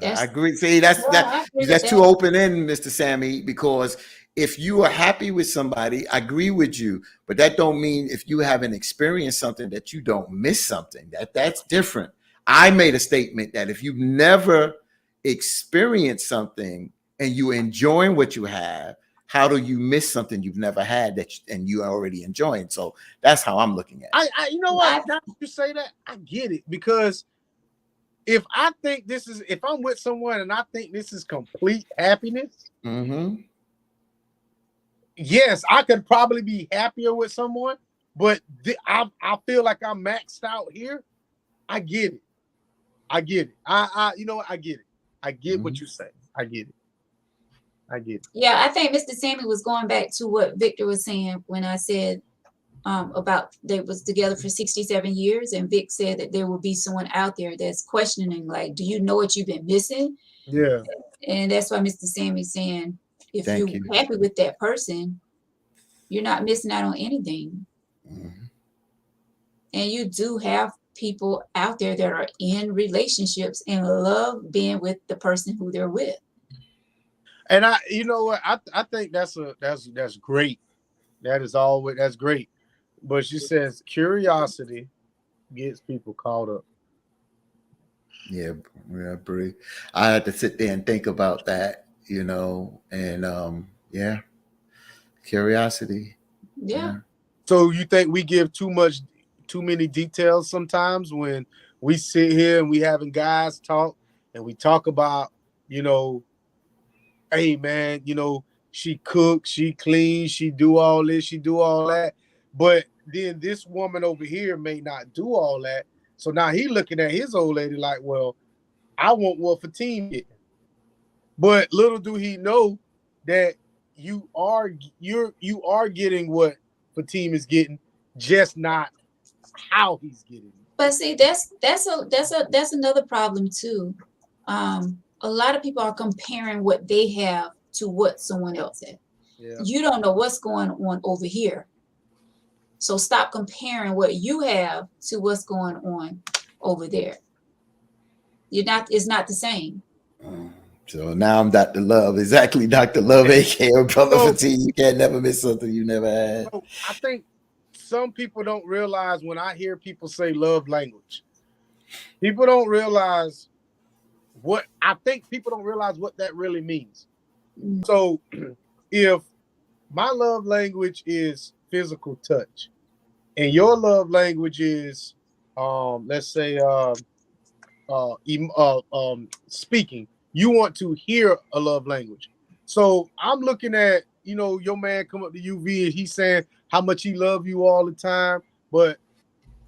agree. See, that's too open end, Mr. Sammy, because if you are happy with somebody, I agree with you, but that don't mean if you haven't experienced something that you don't miss something. That's different. I made a statement that if you've never experienced something and you enjoying what you have, how do you miss something you've never had and you are already enjoying? So that's how I'm looking at it. You know what? Now you say that, I get it, because if I'm with someone and I think this is complete happiness, yes, I could probably be happier with someone, but I feel like I'm maxed out here. I get it. You know what? I get it. I get what you say. I get it. Yeah, I think Mr. Sammy was going back to what Victor was saying when I said about they was together for 67 years, and Vic said that there will be someone out there that's questioning, like, do you know what you've been missing? Yeah. And that's why Mr. Sammy's saying, if you're happy with that person, you're not missing out on anything. And you do have people out there that are in relationships and love being with the person who they're with. And you know what, I think that's great. That's great. But she says curiosity gets people caught up. Yeah, Bree. I had to sit there and think about that, and yeah, curiosity. Yeah. So you think we give too many details sometimes when we sit here and we having guys talk and we talk about, hey man, she cooks, she cleans, she do all this, she do all that. But then this woman over here may not do all that. So now he looking at his old lady like, well, I want what Fatim getting. But little do he know that you are getting what Fatim is getting, just not how he's getting it. But see, that's another problem too. A lot of people are comparing what they have to what someone else has. Yeah. You don't know what's going on over here. So stop comparing what you have to what's going on over there. It's not the same. So now I'm Dr. Love. Exactly, Dr. Love, aka Brother Fatim. You can't never miss something you never had. So I think some people don't realize when I hear people say love language, people don't realize what that really means. So if my love language is physical touch and your love language is let's say speaking, you want to hear a love language. So I'm looking at, your man come up to UV and he's saying how much he love you all the time, but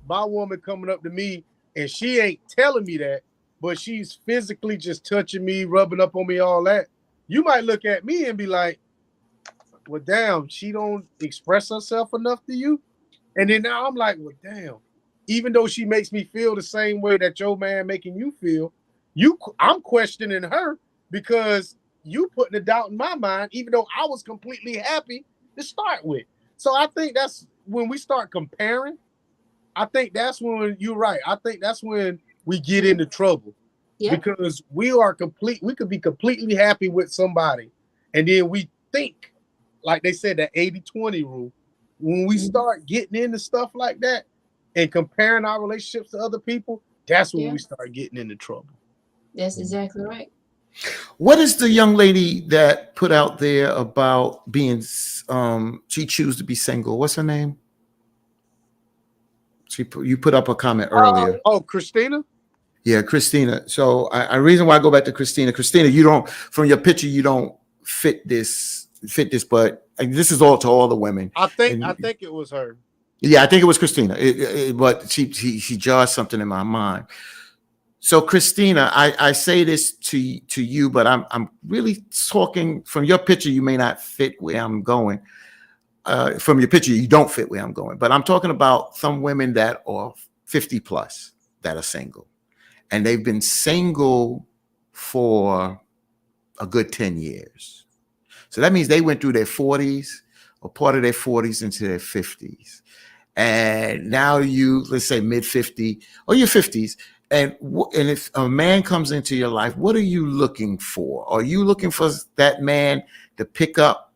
my woman coming up to me and she ain't telling me that, but she's physically just touching me, rubbing up on me, all that. You might look at me and be like, well, damn, she don't express herself enough to you. And then now I'm like, well, damn, even though she makes me feel the same way that your man making you feel, I'm questioning her because you putting a doubt in my mind, even though I was completely happy to start with. So I think that's when we start comparing. I think that's when you're right. I think that's when we get into trouble. Yep. Because we could be completely happy with somebody. And then we think, like they said, the 80-20 rule. When we start getting into stuff like that and comparing our relationships to other people, that's when we start getting into trouble. That's exactly right. What is the young lady that put out there about being, she choose to be single? What's her name? You put up a comment earlier. Oh, Christina? Yeah, Christina. So I reason why I go back to Christina. Christina, you don't, from your picture, you don't fit this, but this is all to all the women. I think it was her. Yeah, I think it was Christina. But she jogged something in my mind. So Christina, I say this to you, but I'm really talking from your picture. You may not fit where I'm going. From your picture, you don't fit where I'm going. But I'm talking about some women that are 50 plus that are single, and they've been single for a good 10 years. So that means they went through their 40s or part of their 40s into their 50s. And now let's say mid 50 or your 50s. And if a man comes into your life, what are you looking for? Are you looking for that man to pick up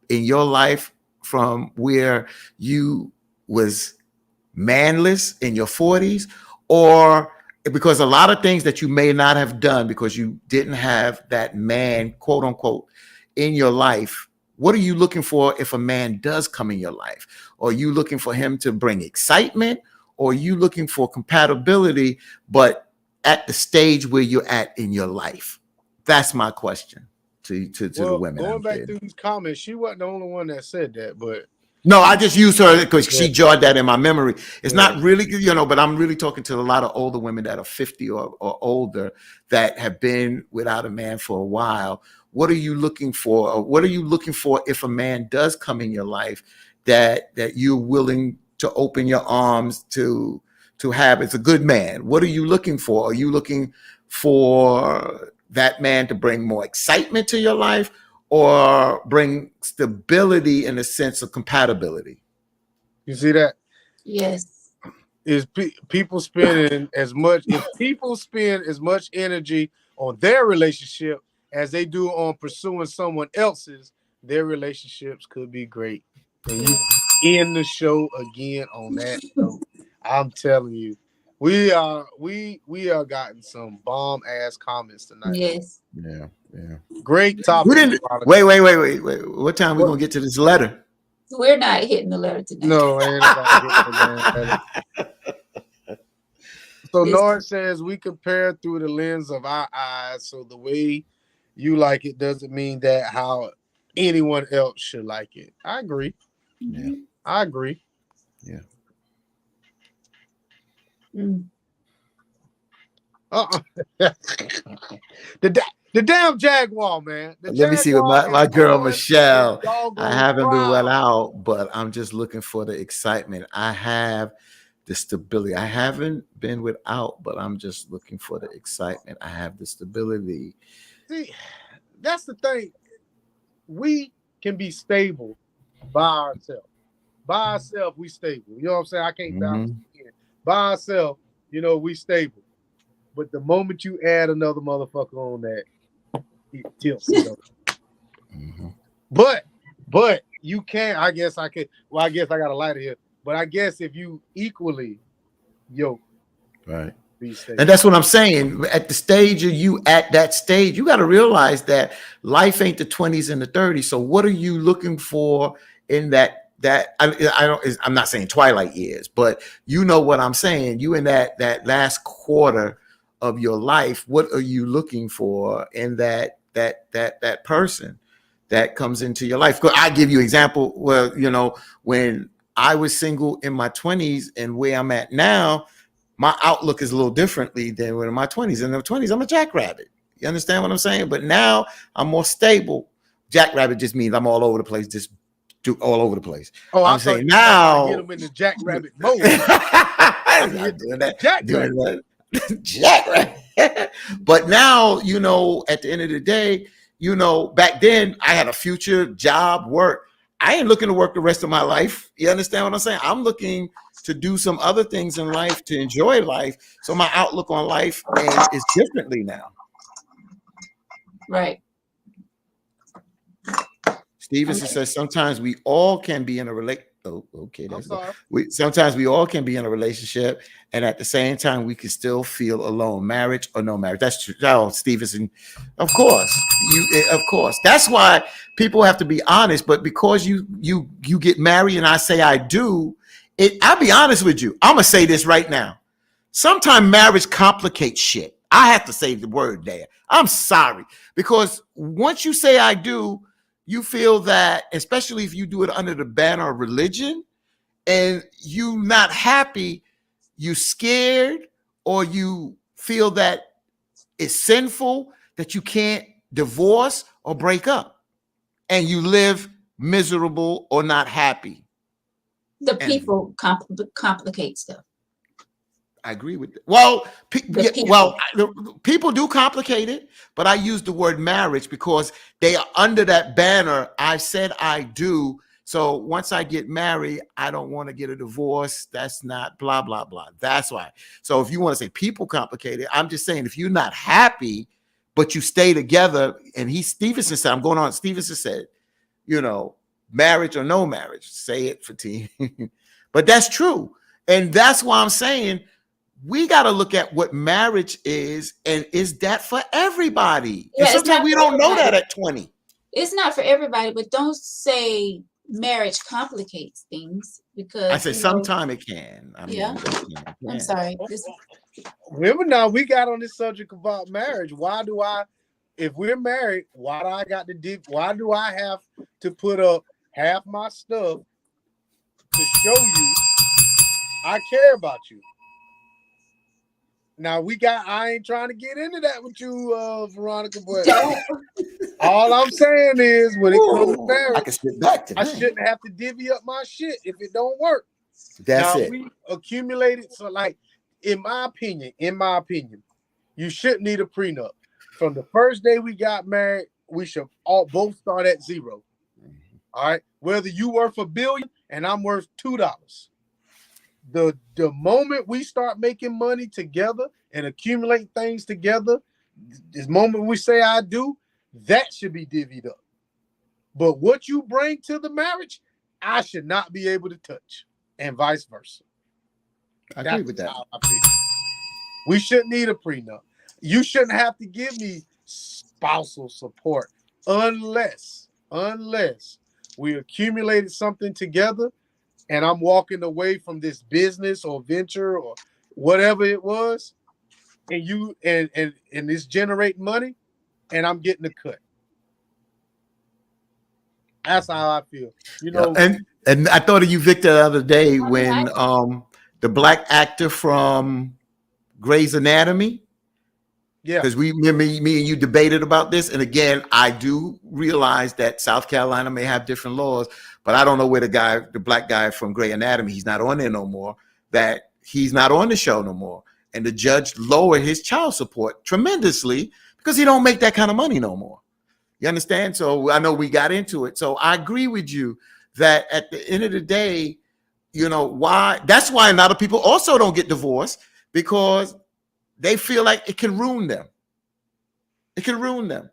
in your life from where you was manless in your 40s? Or because a lot of things that you may not have done because you didn't have that man, quote unquote, in your life. What are you looking for if a man does come in your life? Are you looking for him to bring excitement? Or are you looking for compatibility, but at the stage where you're at in your life? That's my question to the women. Going back through these comments, she wasn't the only one that said that, but no, I just used her because she jarred that in my memory. It's not really, but I'm really talking to a lot of older women that are 50 or older that have been without a man for a while. What are you looking for? Or what are you looking for if a man does come in your life that you're willing to open your arms to have? It's a good man. What are you looking for? Are you looking for that man to bring more excitement to your life or bring stability in a sense of compatibility? You see that? Yes. is people spending as much. If people spend as much energy on their relationship as they do on pursuing someone else's, their relationships could be great. And you end the show again on that note. I'm telling you, we are gotten some bomb ass comments tonight. Yes. Yeah. Great topic. We didn't. Wait. What time we gonna get to this letter? We're not hitting the letter tonight. No, ain't nobody hitting the damn letter. So Nord says we compare through the lens of our eyes. So the way you like it doesn't mean that how anyone else should like it. I agree. Yeah. I agree. Yeah. The damn Jaguar, man. Let me see what my girl Michelle. I haven't been well out, but I'm just looking for the excitement. I have the stability. I haven't been without, but I'm just looking for the excitement. I have the stability. See, that's the thing. We can be stable by ourselves. By ourselves, we stable. You know what I'm saying? I can't balance it. By ourselves, we stable. But the moment you add another motherfucker on that, it tilts it up. But you can't. I guess I could. Well, I guess I got a lighter here. But I guess if you equally yoke, right. And that's what I'm saying. At the stage of you at that stage, you got to realize that life ain't the 20s and the 30s. So what are you looking for in that I'm not saying twilight years, but you know what I'm saying. You in that last quarter of your life, what are you looking for in that person that comes into your life? I give you an example. Well, when I was single in my 20s and where I'm at now, my outlook is a little differently than when in my 20s. In the 20s, I'm a jackrabbit. You understand what I'm saying? But now I'm more stable. Jackrabbit just means I'm all over the place, just do all over the place. Oh, I'm saying now get them in the jackrabbit mode. I'm not doing that. Jackrabbit. But now, at the end of the day, back then I had a future job, work. I ain't looking to work the rest of my life. You understand what I'm saying? I'm looking to do some other things in life, to enjoy life. So my outlook on life is differently now. Right. Stevenson says sometimes we all can be in a relationship. Oh, okay. Sometimes we all can be in a relationship, and at the same time, we can still feel alone, marriage or no marriage. That's true. Oh, Stevenson, of course, of course. That's why people have to be honest. But because you get married, and I say I do, I'll be honest with you. I'm gonna say this right now. Sometimes marriage complicates shit. I have to say the word there. I'm sorry, because once you say I do, you feel that, especially if you do it under the banner of religion, and you not happy, you scared, or you feel that it's sinful, that you can't divorce or break up, and you live miserable or not happy. The people complicate stuff. I agree with that. Well, people do complicate it, but I use the word marriage because they are under that banner. I said I do. So once I get married, I don't want to get a divorce. That's not blah, blah, blah. That's why. So if you want to say people complicate it, I'm just saying if you're not happy, but you stay together, and Stevenson said, I'm going on, Stevenson said, marriage or no marriage, say it for team. But that's true. And that's why I'm saying, we got to look at what marriage is, and is that for everybody? Yeah, and sometimes we don't know that at 20. It's not for everybody, but don't say marriage complicates things, because I say sometimes it can. I'm sorry. Remember now, we got on this subject about marriage. If we're married, why do I have to put up half my stuff to show you I care about you? Now I ain't trying to get into that with you, Veronica, but all I'm saying is when it comes to marriage, I can sit back to I shouldn't have to divvy up my shit if it don't work. That's it. We accumulated, so like, in my opinion, you shouldn't need a prenup. From the first day we got married, we should both start at zero. All right. Whether you worth $1 billion and I'm worth $2. the moment we start making money together and accumulate things together, this moment we say I do, that should be divvied up. But what you bring to the marriage, I should not be able to touch, and vice versa. I agree with that. How I feel. We shouldn't need a prenup. You shouldn't have to give me spousal support unless we accumulated something together and I'm walking away from this business or venture or whatever it was, and you and it's generating money and I'm getting a cut. That's how I feel. You know, and I thought of you, Victor, the other day when the black actor from Grey's Anatomy. yeah. Because me and you debated about this, and again, I do realize that South Carolina may have different laws, but I don't know where the black guy from Grey Anatomy, he's not on there no more. That he's not on the show no more, and the judge lowered his child support tremendously because he don't make that kind of money no more. You understand? So I know we got into it. So I agree with you that at the end of the day, you know why? That's why a lot of people also don't get divorced, because they feel like it can ruin them. It can ruin them.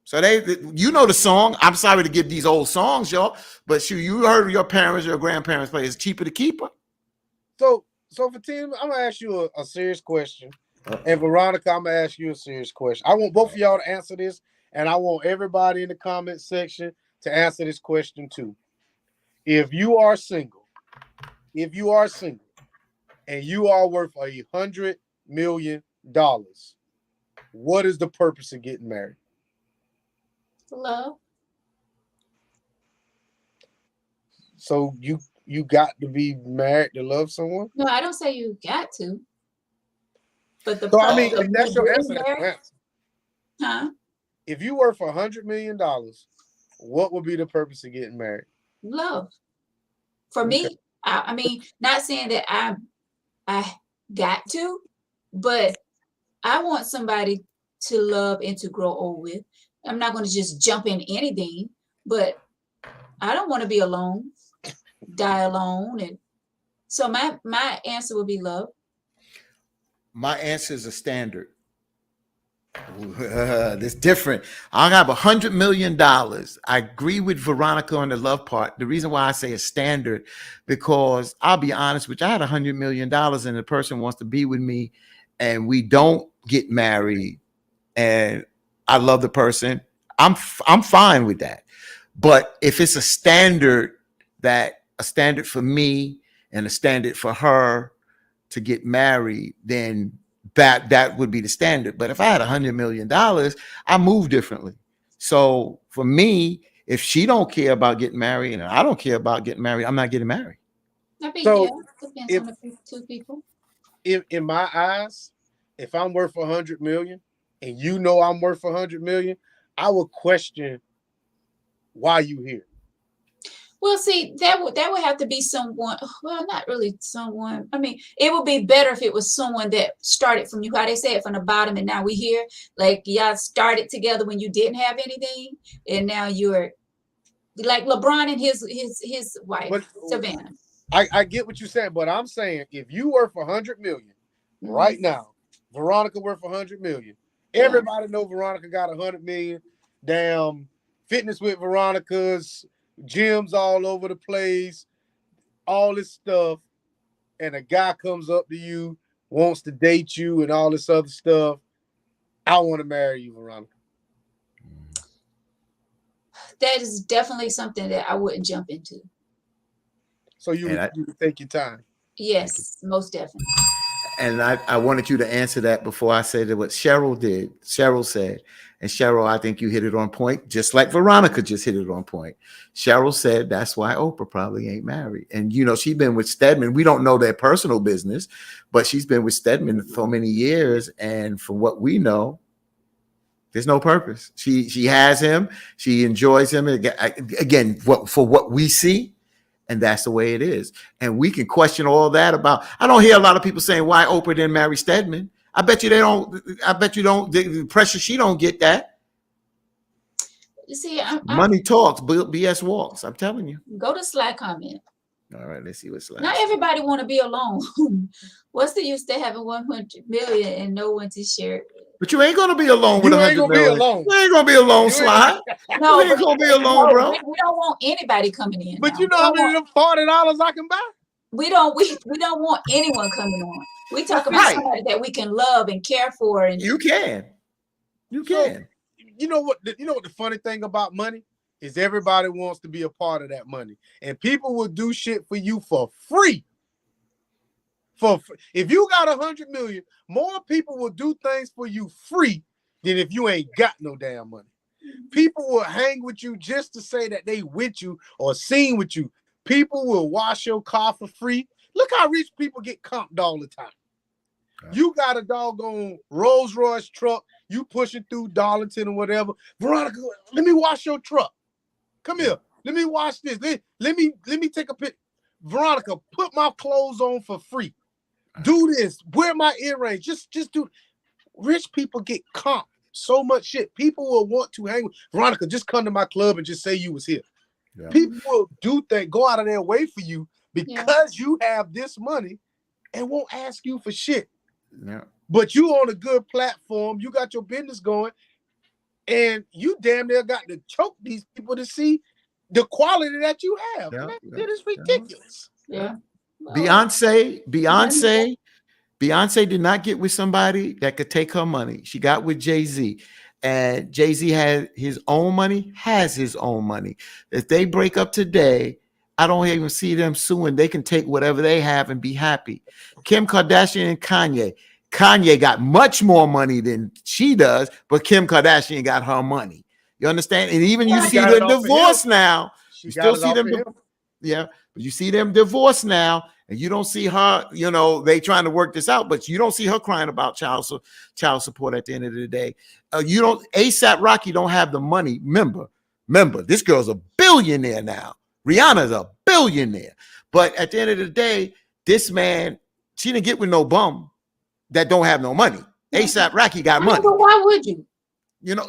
So you know the song. I'm sorry to give these old songs, y'all, but you heard your parents, your grandparents play. It's cheaper to keep her. So Fatima, I'm gonna ask you a serious question, and Veronica, I'm gonna ask you a serious question. I want both of y'all to answer this, and I want everybody in the comment section to answer this question too. If you are single, and you are worth $100 million, what is the purpose of getting married? Love. So you got to be married to love someone? No, I don't say you got to. But the So I mean, purpose if that's of your getting answer, that's your married- answer. Huh? If you worth $100 million, what would be the purpose of getting married? Love. For me, I mean, not saying that I got to, but I want somebody to love and to grow old with. I'm not going to just jump in anything, but I don't want to be alone, die alone. And so my answer would be love. My answer is a standard. It's different. I have $100 million. I agree with Veronica on the love part. The reason why I say a standard, because I'll be honest with you, I had $100 million and the person wants to be with me and we don't get married and I love the person, I'm fine with that. But if it's a standard for me and a standard for her to get married, then that would be the standard. But if I had $100 million, I move differently. So for me, if she don't care about getting married and I don't care about getting married, I'm not getting married. I think So depends on the two people. In my eyes, if I'm worth $100 million and you know I'm worth $100 million, I would question why you here. Well, see, that would have to be someone. Well, not really someone. I mean, it would be better if it was someone that started from you. How they say it, from the bottom, and now we here. Like y'all started together when you didn't have anything, and now you're like LeBron and his wife, But Savannah. I get what you're saying, but I'm saying if you worth $100 million right now, Veronica worth $100 million. Everybody know Veronica got $100 million. Damn, Fitness with Veronica's, gyms all over the place, all this stuff, and a guy comes up to you, wants to date you and all this other stuff. I want to marry you, Veronica. That is definitely something that I wouldn't jump into. So you would take your time. Yes, most definitely. And I wanted you to answer that before I said what Cheryl did. Cheryl said, and Cheryl, I think you hit it on point, just like Veronica just hit it on point. Cheryl said that's why Oprah probably ain't married. And, you know, she's been with Stedman. We don't know their personal business, but she's been with Stedman for many years. And from what we know, there's no purpose. She has him. She enjoys him. Again, for what we see. And that's the way it is. And we can question all that about. I don't hear a lot of people saying why Oprah didn't marry Stedman. I bet you they don't. I bet you don't. The pressure, she don't get that. You see, Money talks, BS walks. I'm telling you. Go to Slack comment. All right, let's see what's Not last. everybody want to be alone. What's the use to having 100 million and no one to share it with? But you ain't gonna be alone with You ain't 100 gonna be million. alone. You ain't gonna be alone, You Sly. No, You ain't gonna be alone, no, bro. we don't want anybody coming in. But now. you know how many of them $40 I can buy? We don't want anyone coming on. We talk about Right. somebody that we can love and care for, and You can. You can. You know what? You know what the funny thing about money is? Everybody wants to be a part of that money, and people will do shit for you for free. If you got 100 million, more people will do things for you free than if you ain't got no damn money. People will hang with you just to say that they with you or sing with you. People will wash your car for free. Look how rich people get comped all the time. Right. You got a doggone Rolls Royce truck. You pushing through Darlington or whatever. Veronica, let me wash your truck. Come here. Let me wash this. Let me take a pic. Veronica, put my clothes on for free. Do this. Wear my earrings. Just do. Rich people get comped so much shit. People will want to hang with Veronica. Just come to my club and just say you was here. Yeah. People will do things, go out of their way for you because you have this money and won't ask you for shit. Yeah. But you on a good platform, you got your business going, and you damn near got to choke these people to see the quality that you have. Yeah, That is ridiculous. yeah. Beyonce did not get with somebody that could take her money. She got with Jay-Z. And Jay-Z had his own money, has his own money. If they break up today, I don't even see them suing. They can take whatever they have and be happy. Kim Kardashian and Kanye. Kanye got much more money than she does, but Kim Kardashian got her money. You understand? And even you She see got it the off of divorce him. now. She You got still it see off them. of him. Yeah, but you see them divorced now, and you don't see her. You know they trying to work this out, but you don't see her crying about child support at the end of the day. You don't. ASAP Rocky don't have the money. Remember, this girl's a billionaire now. Rihanna's a billionaire, but at the end of the day, this man, she didn't get with no bum that don't have no money. ASAP Rocky got money. But why would you? You know,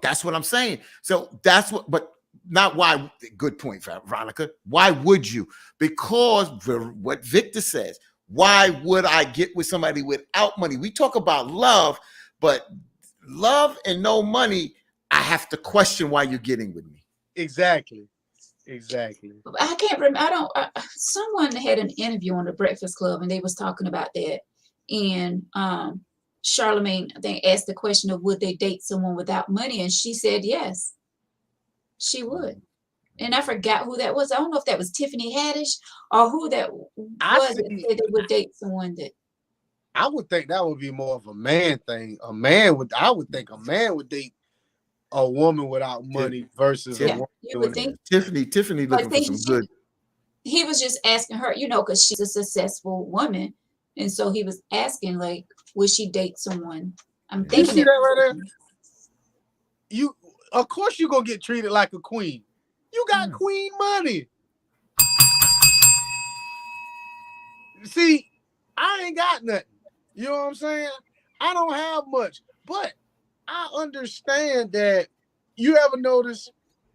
that's what I'm saying. So that's what, but not why. Good point, Veronica. Why would you? Because what Victor says, why would I get with somebody without money? We talk about love, but love and no money, I have to question why you're getting with me. Exactly. I can't remember. Someone had an interview on the Breakfast Club, and they was talking about that. And Charlemagne, I think, asked the question of would they date someone without money, and she said yes, she would. And I forgot who that was. I don't know if that was Tiffany Haddish or who that was that said they would date someone that. I would think that would be more of a man thing. I would think a man would date a woman without money versus a woman. You would think Tiffany looking for some good. He was just asking her, because she's a successful woman, and so he was asking, like, would she date someone? I'm thinking. You see that right there? Of course, you're gonna get treated like a queen. You got queen money. See, I ain't got nothing. You know what I'm saying? I don't have much, but I understand that. You ever notice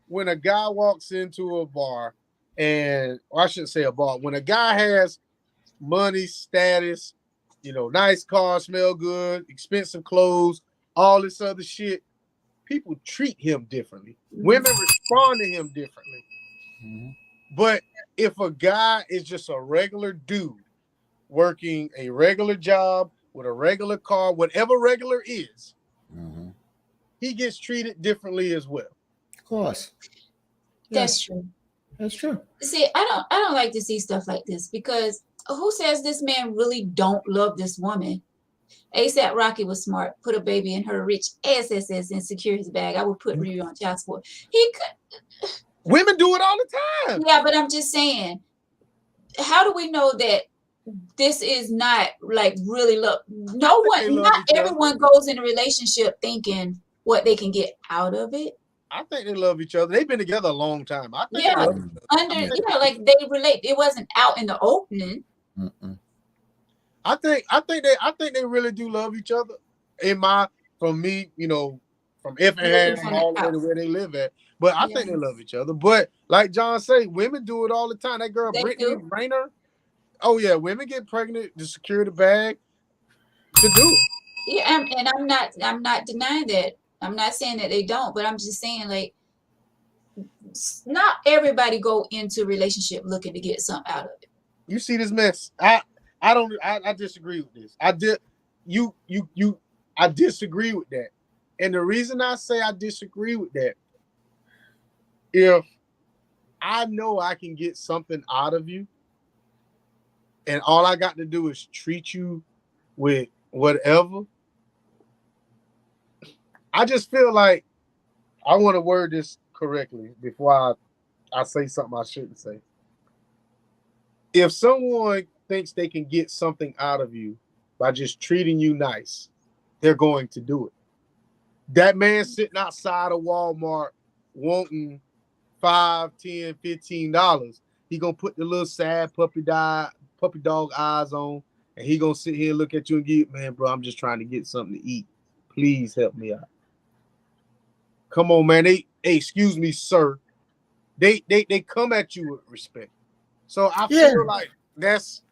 when a guy walks into a bar, or I shouldn't say a bar, when a guy has money, status, nice car, smell good, expensive clothes, all this other shit, people treat him differently. Women respond to him differently. But if a guy is just a regular dude working a regular job with a regular car, whatever regular is, he gets treated differently as well. Of course. That's true. That's true. See, I don't like to see stuff like this, because who says this man really don't love this woman? ASAP Rocky was smart, put a baby in her rich SSS and secure his bag. I would put Riri on child support. He could. Women do it all the time. Yeah, but I'm just saying, how do we know that this is not like really love? Not everyone goes in a relationship thinking what they can get out of it. I think they love each other. They've been together a long time. I think they love like they relate. It wasn't out in the opening. I think they really do love each other. From me, from Effingham from the all the way to house. where they live at. But I think they love each other. But like John say, women do it all the time. That girl They Brittany do. Rayner. Oh yeah, women get pregnant to secure the bag to do it. Yeah, and I'm not denying that. I'm not saying that they don't, but I'm just saying like not everybody go into a relationship looking to get something out of it. You see this mess? I disagree with this. I disagree with that. And the reason I say I disagree with that, if I know I can get something out of you, and all I got to do is treat you with whatever, I just feel like I want to word this correctly before I say something I shouldn't say. If someone thinks they can get something out of you by just treating you nice, they're going to do it. That man sitting outside of Walmart wanting $5, $10, $15, he gonna put the little sad puppy dog eyes on, and he gonna sit here and look at you and give, man, bro, I'm just trying to get something to eat. Please help me out. Come on, man. Hey, excuse me, sir. They come at you with respect. So I feel like that's.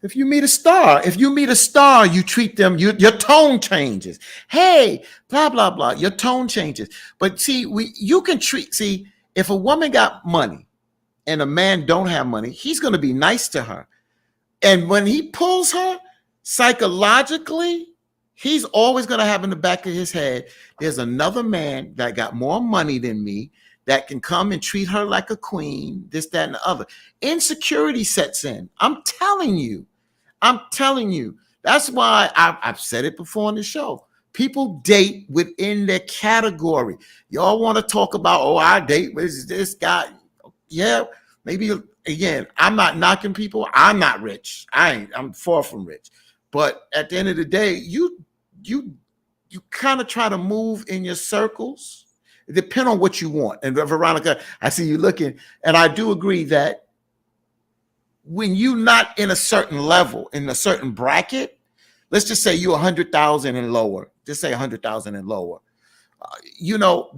If you meet a star, you treat them, your tone changes. Hey, blah, blah, blah. Your tone changes. But see, if a woman got money and a man don't have money, he's going to be nice to her. And when he pulls her, psychologically, he's always going to have in the back of his head, there's another man that got more money than me that can come and treat her like a queen, this, that, and the other. Insecurity sets in. I'm telling you. That's why I've said it before on the show. People date within their category. Y'all want to talk about, I date with this guy. Yeah, maybe, again, I'm not knocking people. I'm not rich. I'm far from rich. But at the end of the day, you kind of try to move in your circles. It depends on what you want. And Veronica, I see you looking, and I do agree that when you're not in a certain level, in a certain bracket, let's just say you're 100,000 and lower. Just say 100,000 and lower.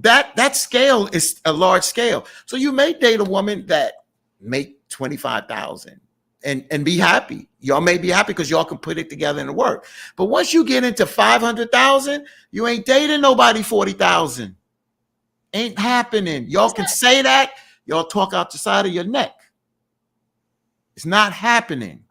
That scale is a large scale. So you may date a woman that make 25,000 and be happy. Y'all may be happy because y'all can put it together and work. But once you get into 500,000, you ain't dating nobody 40,000. Ain't happening. Y'all can say that. Y'all talk out the side of your neck. It's not happening.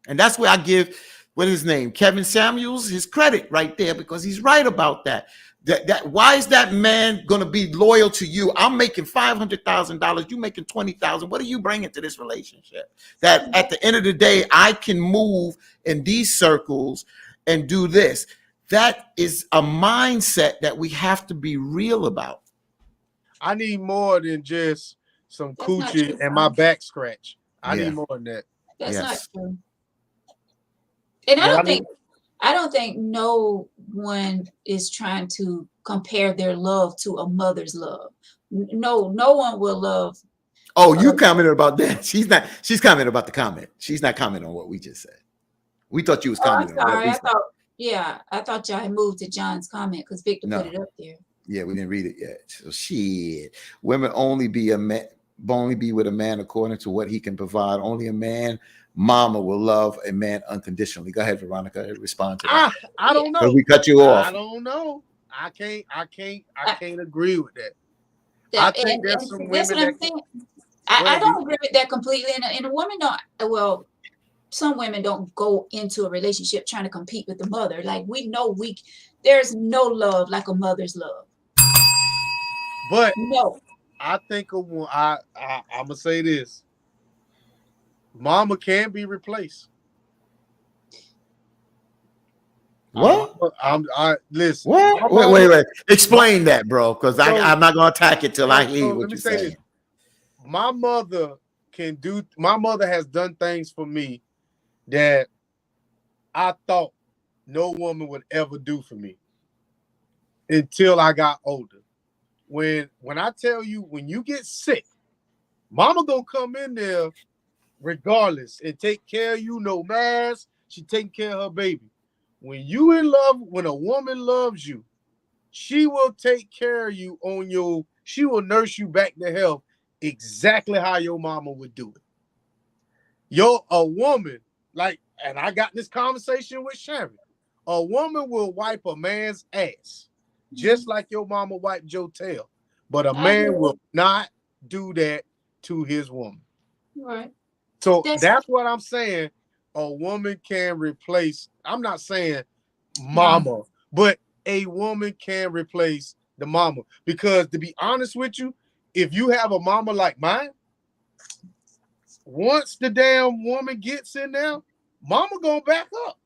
And that's where I give, what is his name, Kevin Samuels, his credit right there, because he's right about that. That why is that man going to be loyal to you? I'm making $500,000. You making 20,000. What are you bringing to this relationship? That at the end of the day, I can move in these circles and do this. That is a mindset that we have to be real about. I need more than just some That's not coochie true, and my Frank. back scratch. I Yeah. need more than that. That's not Yes. true. And But I don't think no one is trying to compare their love to a mother's love. No one will love. Oh, you commented about that. She's commenting about the comment. She's not commenting on what we just said. We thought you was Oh, I'm commenting on what sorry. we I said. thought y'all had moved to John's comment because Victor No. put it up there. Yeah, we didn't read it yet. So shit. Women only be with a man according to what he can provide. Only a man mama will love a man unconditionally. Go ahead, Veronica. Respond to that. I don't know. We cut you off. I don't know. I can't agree with that. I think there's some that's women what I'm that saying. Go I ahead, don't agree with that completely. And a woman don't. Well, some women don't go into a relationship trying to compete with the mother. Like we know, there's no love like a mother's love. But No. I think I'm gonna say this. Mama can be replaced. What? Listen. What? Wait. Explain that, bro, because I'm not gonna attack it till I hear what you're saying. My mother has done things for me that I thought no woman would ever do for me until I got older. When I tell you, when you get sick, mama gonna come in there regardless and take care of you, no mask. She taking care of her baby. When you in love, when a woman loves you, she will take care of you on your, she will nurse you back to health exactly how your mama would do it. A woman, like, and I got this conversation with Sharon, a woman will wipe a man's ass just like your mama wiped your tail, but a man will not do that to his woman. Right. So that's what I'm saying. A woman can replace, I'm not saying mama, but a woman can replace the mama. Because to be honest with you, if you have a mama like mine, once the damn woman gets in there, mama gonna back up.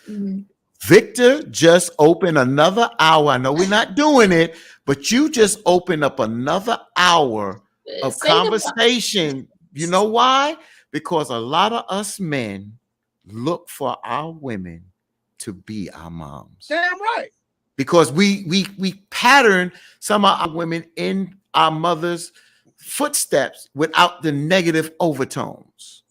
Mm-hmm. Victor just opened another hour. I know we're not doing it, but you just opened up another hour of conversation. You know why? Because a lot of us men look for our women to be our moms. Damn right. Because we pattern some of our women in our mother's footsteps without the negative overtones.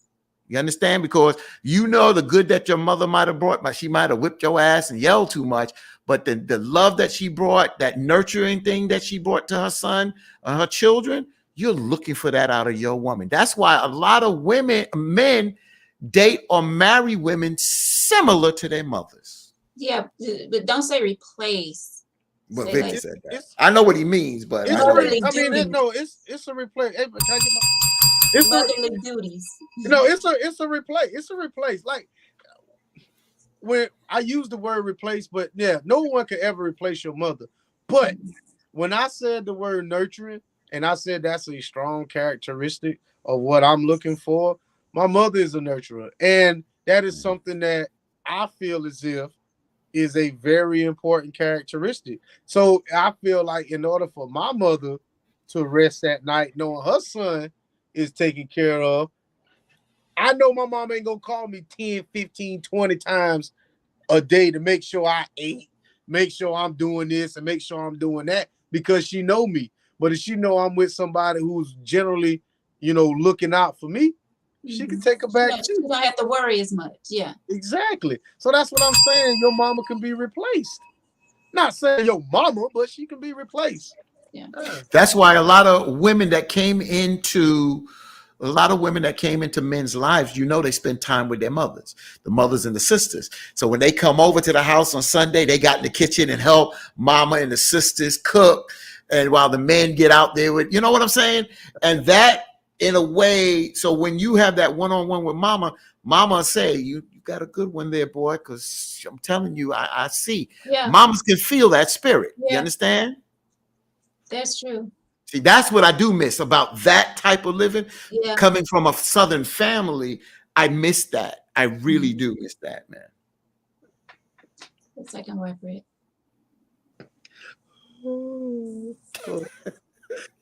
You understand? Because you know the good that your mother might have brought, but she might have whipped your ass and yelled too much. But the love that she brought, that nurturing thing that she brought to her son or her children, you're looking for that out of your woman. That's why a lot of men date or marry women similar to their mothers. Yeah, but don't say replace. But Victor said that. I know what he means, but it's a replace. Hey, it's motherly duties. It's a replace. It's a replace. Like when I use the word replace, but yeah, no one can ever replace your mother. But when I said the word nurturing, and I said that's a strong characteristic of what I'm looking for, my mother is a nurturer. And that is something that I feel as if is a very important characteristic. So I feel like in order for my mother to rest at night knowing her son is taken care of, I know my mom ain't gonna call me 10, 15, 20 times a day to make sure I ate, make sure I'm doing this and make sure I'm doing that, because she know me. But if she know I'm with somebody who's generally, looking out for me, she can take her back too. You don't have to worry as much. Yeah. Exactly. So that's what I'm saying. Your mama can be replaced. Not saying your mama, but she can be replaced. Yeah. That's why a lot of women that came into men's lives, they spend time with their mothers, the mothers and the sisters. So when they come over to the house on Sunday, they got in the kitchen and help mama and the sisters cook. And while the men get out there with, you know what I'm saying? And that in a way, so when you have that one-on-one with mama say, you got a good one there, boy, because I'm telling you, I see. Yeah. Mamas can feel that spirit. Yeah. You understand? That's true. See, that's what I do miss about that type of living. Yeah. Coming from a Southern family, I miss that. I really do miss that, man. The second wife, Rick. I'm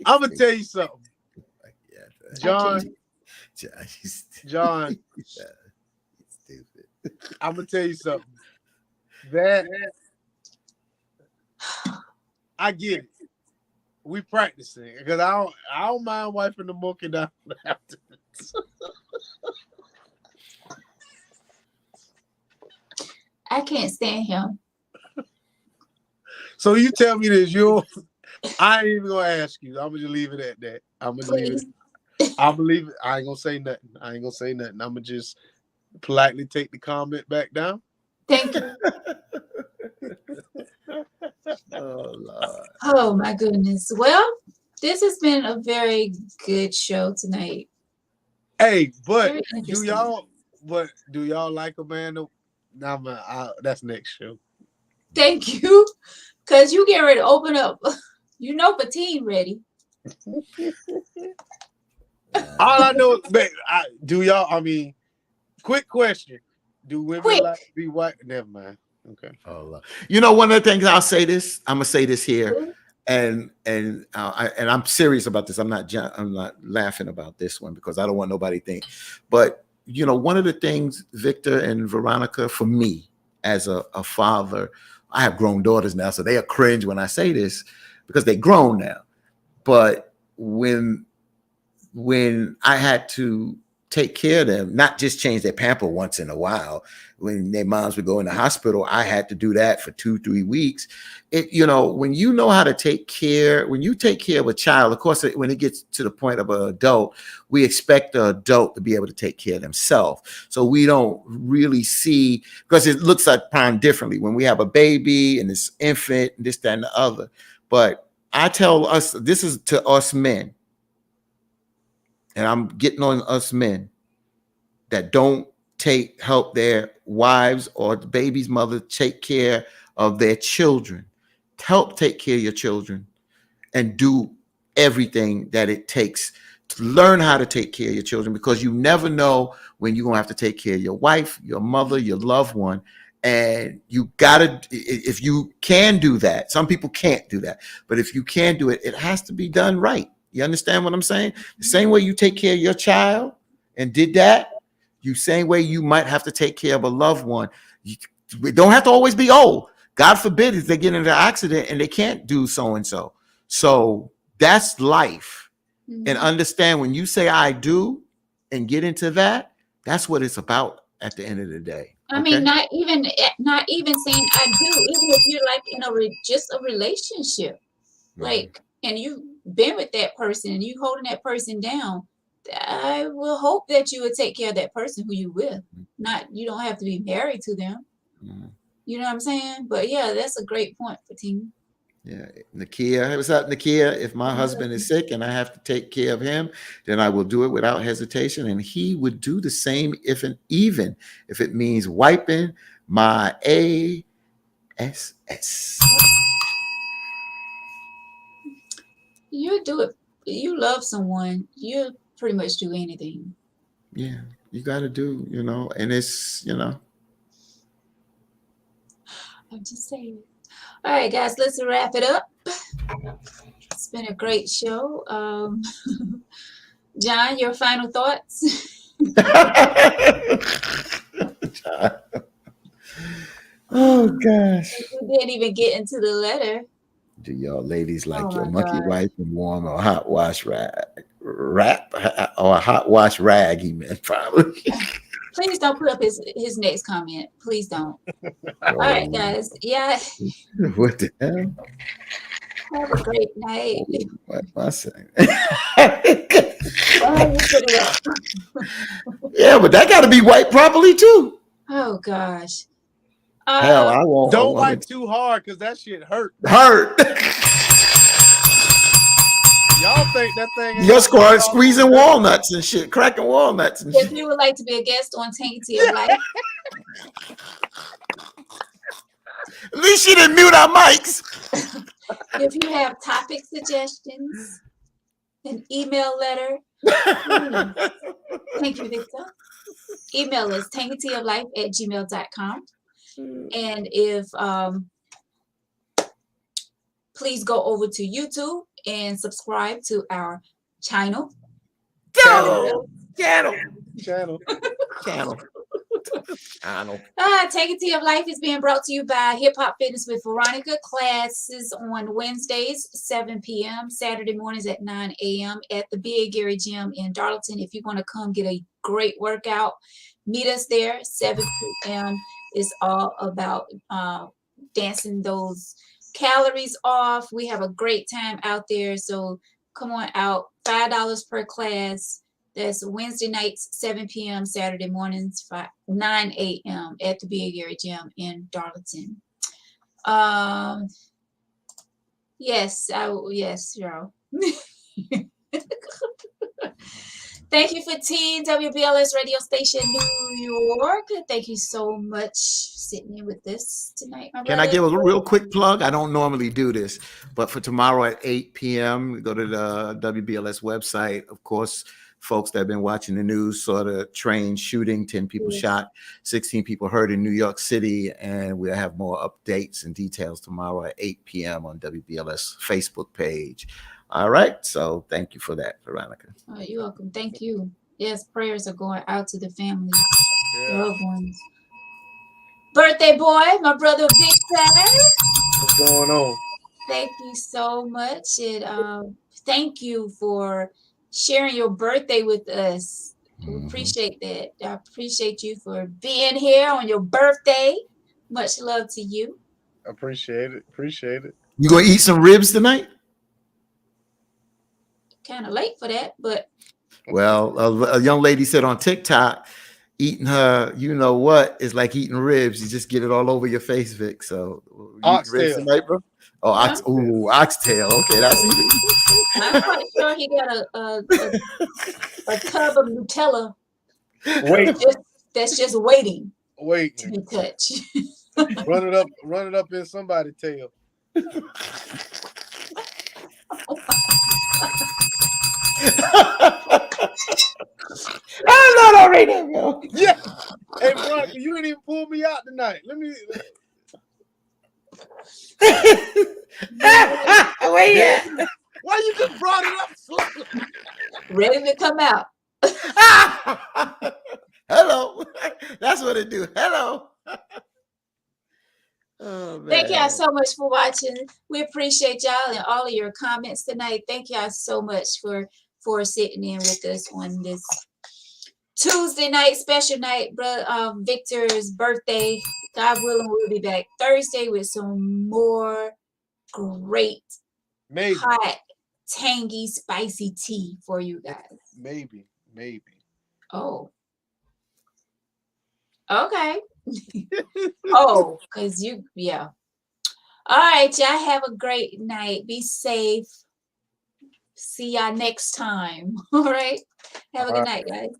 gonna tell you something, John. I'm gonna tell you something. That I get it. We practicing because I don't mind wiping the monkey down afterwards. I can't stand him. So you tell me this, I ain't even gonna ask you. I'm gonna just leave it at that. I'm gonna leave it. I believe it. I ain't gonna say nothing. I'm gonna just politely take the comment back down. Thank you. Oh, Lord. Oh my goodness. Well, this has been a very good show tonight. Hey, but do y'all like Amanda? Nah, that's next show. Thank you. Cause you get ready to open up. Patine ready. All I know, do y'all? I mean, quick question: do women like to be white? Never mind. Okay. Oh, one of the things I'm gonna say this here, and I'm serious about this. I'm not laughing about this one because I don't want nobody to think. But one of the things, Victor and Veronica, for me as a father, I have grown daughters now, so they are cringe when I say this because they're grown now. But when I had to take care of them, not just change their pamper once in a while. When their moms would go in the hospital, I had to do that for 2-3 weeks. When you know how to take care, when you take care of a child, of course, when it gets to the point of an adult, we expect the adult to be able to take care of themselves. So we don't really see, because it looks upon differently when we have a baby and this infant and this, that, and the other. But I tell us, this is to us men, and I'm getting on us men that don't help their wives or the baby's mother take care of their children. Help take care of your children and do everything that it takes to learn how to take care of your children, because you never know when you're going to have to take care of your wife, your mother, your loved one. And you gotta, if you can do that, some people can't do that, but if you can do it, it has to be done right. You understand what I'm saying? The same way you take care of your child and did that, same way you might have to take care of a loved one. We don't have to always be old. God forbid if they get into an accident and they can't do so-and-so. So that's life. And understand when you say I do and get into that, that's what it's about at the end of the day. I mean, not even saying I do, even if you're like in just a relationship, like, and you've been with that person and you holding that person down, I will hope that you would take care of that person who you with. You don't have to be married to them. You know what I'm saying? But yeah, that's a great point for Tina. Yeah, Nakia, what's up, Nakia? If my husband is sick and I have to take care of him, then I will do it without hesitation, and he would do the same even if it means wiping my ass. You do it. You love someone, you pretty much do anything. Yeah, you got to do, and it's, I'm just saying. All right, guys, let's wrap it up. It's been a great show. John, your final thoughts? Oh, gosh. We didn't even get into the letter. Do y'all ladies like your monkey wife and warm or hot wash wrap or a hot wash rag? He meant probably. Please don't put up his next comment. Please don't. All right, guys. Yeah. What the hell? Have a great night. What am I saying? Yeah, but that got to be wiped properly too. Oh gosh. Hell, I won't. Don't wipe too hard because that shit hurt. Y'all think that thing? You're squeezing walnuts and shit, cracking walnuts and shit. If you would like to be a guest on Tainty of Life, at least she didn't mute our mics. If you have topic suggestions, an email letter, thank you, Victor. Email us taintyoflife@gmail.com. And if please go over to YouTube and subscribe to our channel. Tainty of Life is being brought to you by Hip Hop Fitness with Veronica. Classes on Wednesdays, 7 p.m., Saturday mornings at 9 a.m. at the B.A. Gary Gym in Darlington. If you want to come get a great workout, meet us there. 7 p.m. is all about dancing those calories off. We have a great time out there, so come on out. $5 per class. That's Wednesday nights, 7 p.m., Saturday mornings, 9 a.m. at the B.A. Gary Gym in Darlington. Yes, Cheryl. Thank you for Teen WBLS radio station New York. Thank you so much sitting in with this tonight. Can I give a real quick plug? I don't normally do this, but for tomorrow at 8 p.m., go to the WBLS website. Of course, folks that have been watching the news saw the train shooting, 10 people shot, 16 people hurt in New York City, and we'll have more updates and details tomorrow at 8 p.m. on WBLS Facebook page. All right, so thank you for that, Veronica. Oh, you're welcome. Thank you. Yes, prayers are going out to the families, loved ones. Birthday boy, my brother Victor. What's going on? Thank you so much. And thank you for sharing your birthday with us. We appreciate that. I appreciate you for being here on your birthday. Much love to you. Appreciate it. Appreciate it. You gonna eat some ribs tonight? Kind of late for that, but Well, a young lady said on TikTok, eating her, you know what, is like eating ribs. You just get it all over your face, Vic. So, you eat ribs Oxtail. tonight, bro? Oh, oxtail. Okay, that's easy. I'm quite sure he got a tub of Nutella Wait, that's just waiting to wait. be touched. Run it up in somebody's tail. I'm not already there, bro. Yeah. Hey, Veronica, you didn't even pull me out tonight. Let me. Wait, yeah. Why you just brought it up? Ready to come out. Hello. That's what it do. Hello. Oh, man. Thank y'all so much for watching. We appreciate y'all and all of your comments tonight. Thank y'all so much for sitting in with us on this Tuesday night, special night, Victor's birthday. God willing, we'll be back Thursday with some more great, Maybe. hot, tangy, spicy tea for you guys. Maybe. Oh. Okay. Oh, because yeah. All right, y'all have a great night. Be safe. See y'all next time. All right. Have a good night, guys.